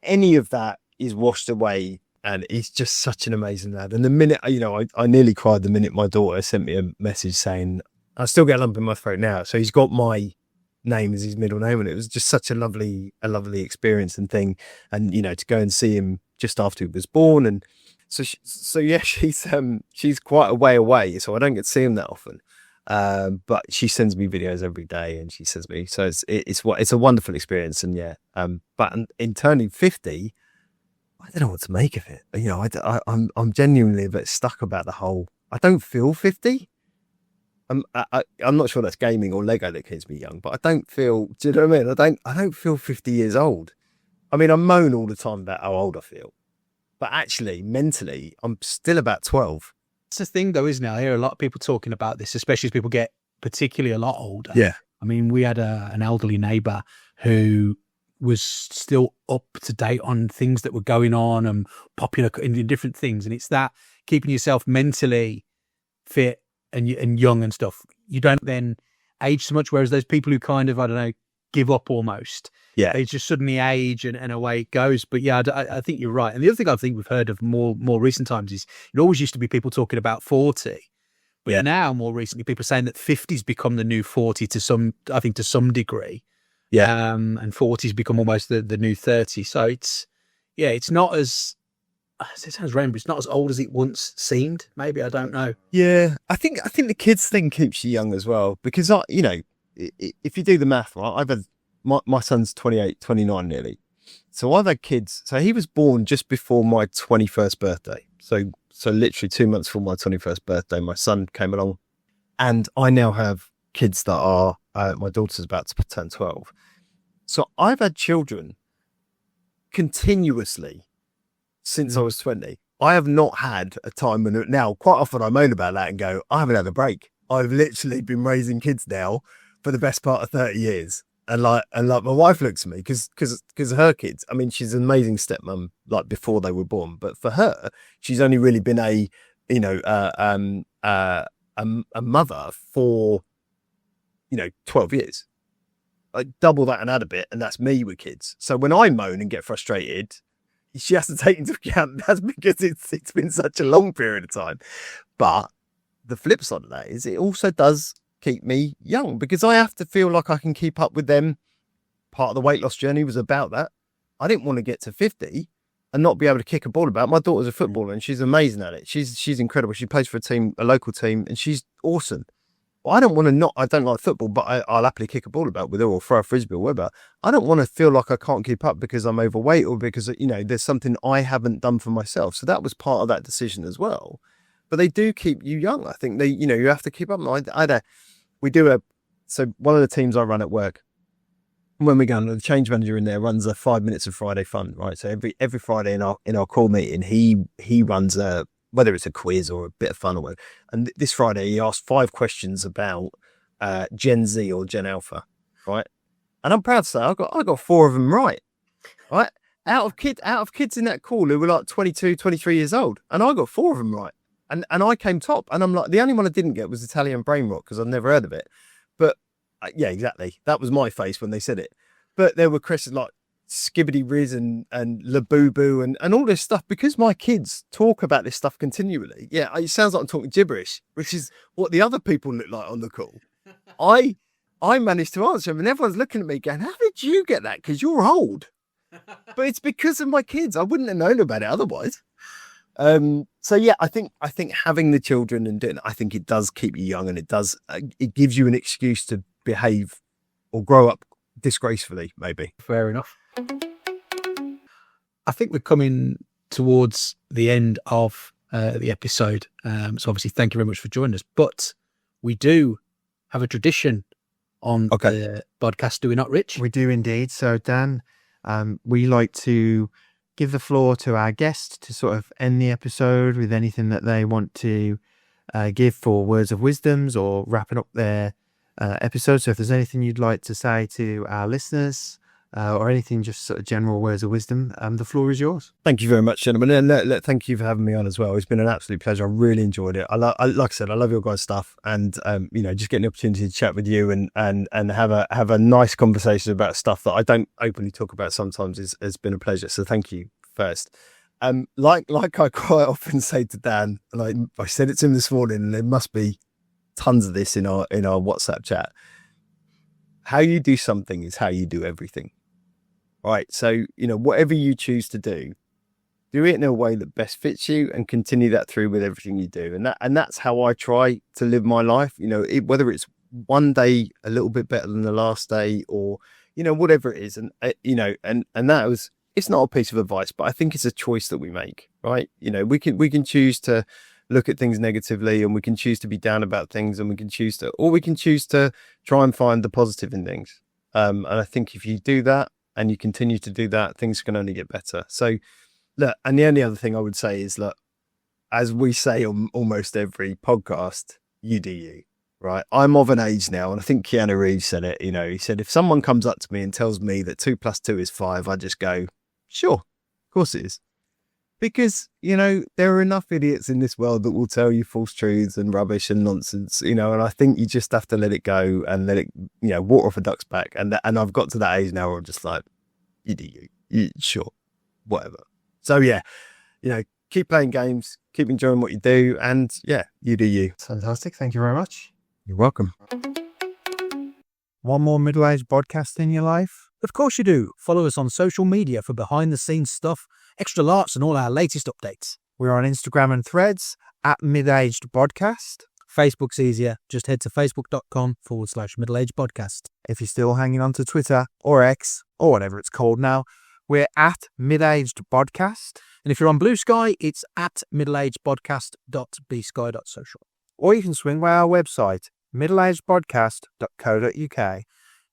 any of that is washed away. And he's just such an amazing lad. And the minute, I nearly cried the minute my daughter sent me a message saying, I still get a lump in my throat now. So he's got my name as his middle name. And it was just such a lovely experience and thing. And, to go and see him just after he was born. And so yeah, she's quite a way away. So I don't get to see him that often. But she sends me videos every day, and she says me, so it's a wonderful experience. And yeah, but in turning 50, I don't know what to make of it. I'm genuinely a bit stuck about the whole. I don't feel 50. I'm not sure that's gaming or Lego that keeps me young, but I don't feel. Do you know what I mean? I don't feel 50 years old. I mean, I moan all the time about how old I feel, but actually, mentally, I'm still about 12. It's the thing, though, isn't it? I hear a lot of people talking about this, especially as people get particularly a lot older. Yeah. I mean, we had an elderly neighbour who was still up to date on things that were going on and popular in different things. And it's that keeping yourself mentally fit and young and stuff. You don't then age so much. Whereas those people who kind of, I don't know, give up almost. Yeah. They just suddenly age and away it goes. But yeah, I think you're right. And the other thing I think we've heard of more recent times is it always used to be people talking about 40. But now more recently people are saying that 50's become the new 40 to some degree. Yeah. And 40's become almost the new 30. So it's not as, it sounds random, but it's not as old as it once seemed. Maybe, I don't know. Yeah. I think the kids thing keeps you young as well, because if you do the math, right, I've had my son's 28, 29 nearly. So I've had kids. So he was born just before my 21st birthday. So literally 2 months before my 21st birthday, my son came along, and I now have kids that are, my daughter's about to turn 12. So I've had children continuously since I was 20. I have not had a time when, now quite often I moan about that and go, I haven't had a break. I've literally been raising kids now for the best part of 30 years. And like my wife looks at me because her kids, I mean, she's an amazing stepmom, like before they were born, but for her, she's only really been a mother for, 12 years. Like double that and add a bit, and that's me with kids. So when I moan and get frustrated, she has to take into account that's because it's been such a long period of time. But the flip side of that is it also does keep me young because I have to feel like I can keep up with them. Part of the weight loss journey was about that. I didn't want to get to 50 and not be able to kick a ball about. My daughter's a footballer and she's amazing at it. She's incredible. She plays for a local team, and she's awesome. Well, I don't like football, but I'll happily kick a ball about with her or throw a frisbee or whatever. I don't want to feel like I can't keep up because I'm overweight or because, there's something I haven't done for myself. So that was part of that decision as well. But they do keep you young. I think you have to keep up. So one of the teams I run at work, when we go, the change manager in there runs a 5 minutes of Friday fun, right? So every Friday in our call meeting, he runs whether it's a quiz or a bit of fun or whatever. And this Friday he asked 5 questions about Gen Z or Gen Alpha, right? And I'm proud to say I got 4 of them right, right? Out of kids in that call who were like 22, 23 years old, and I got 4 of them right. And I came top, and I'm like, the only one I didn't get was Italian brain rot because I've never heard of it. But yeah, exactly. That was my face when they said it. But there were questions like Skibbity Riz and Labubu and all this stuff because my kids talk about this stuff continually. Yeah, it sounds like I'm talking gibberish, which is what the other people look like on the call. I managed to answer them, and everyone's looking at me going, "How did you get that? Because you're old." But it's because of my kids. I wouldn't have known about it otherwise. So yeah, I think having the children and doing, I think it does keep you young, and it gives you an excuse to behave or grow up disgracefully, maybe. Fair enough. I think we're coming towards the end of the episode. So obviously, thank you very much for joining us. But we do have a tradition on the podcast, do we not, Rich? We do indeed. So Dan, we like to give the floor to our guest to sort of end the episode with anything that they want to give for words of wisdoms or wrapping up their episode. So if there's anything you'd like to say to our listeners or anything, just sort of general words of wisdom, the floor is yours. Thank you very much, gentlemen. And thank you for having me on as well. It's been an absolute pleasure. I really enjoyed it. Like I said, I love your guys' stuff, and just getting the opportunity to chat with you and have a nice conversation about stuff that I don't openly talk about sometimes has been a pleasure. So thank you first. Like I quite often say to Dan, and I said it to him this morning, and there must be tons of this in our WhatsApp chat. How you do something is how you do everything. Right. So, whatever you choose to do it in a way that best fits you and continue that through with everything you do. And that's how I try to live my life, whether it's one day a little bit better than the last day or, whatever it is. And, and that was, it's not a piece of advice, but I think it's a choice that we make, right? We can choose to look at things negatively, and we can choose to be down about things, and we can choose to try and find the positive in things. And I think if you do that and you continue to do that, things can only get better. So look, and the only other thing I would say is, look, as we say on almost every podcast, you do you, right? I'm of an age now, and I think Keanu Reeves said it, he said, if someone comes up to me and tells me that 2 + 2 is 5, I just go, sure, of course it is. Because, there are enough idiots in this world that will tell you false truths and rubbish and nonsense, and I think you just have to let it go and let it, water off a duck's back. And I've got to that age now where I'm just like, you do you, sure, whatever. So yeah, keep playing games, keep enjoying what you do, and yeah, you do you. Fantastic. Thank you very much. You're welcome. One more middle-aged podcast in your life? Of course you do. Follow us on social media for behind-the-scenes stuff, extra larks, and all our latest updates. We're on Instagram and Threads at Midaged Bodcast. Facebook's easier. Just head to facebook.com/middleagedpodcast. If you're still hanging on to Twitter or X or whatever it's called now, we're at Midaged Bodcast. And if you're on Blue Sky, it's at middleagedpodcast.bsky.social. Or you can swing by our website, middleagedpodcast.co.uk.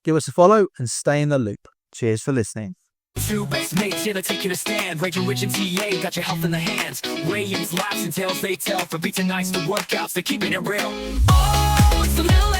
Give us a follow and stay in the loop. Cheers for listening. Two best mates, yeah, they're taking a stand. Rich and T.A. got your health in the hands. Williams, laughs and tales they tell. For beats and nights, the workouts, they're keeping it real. Oh, it's the middle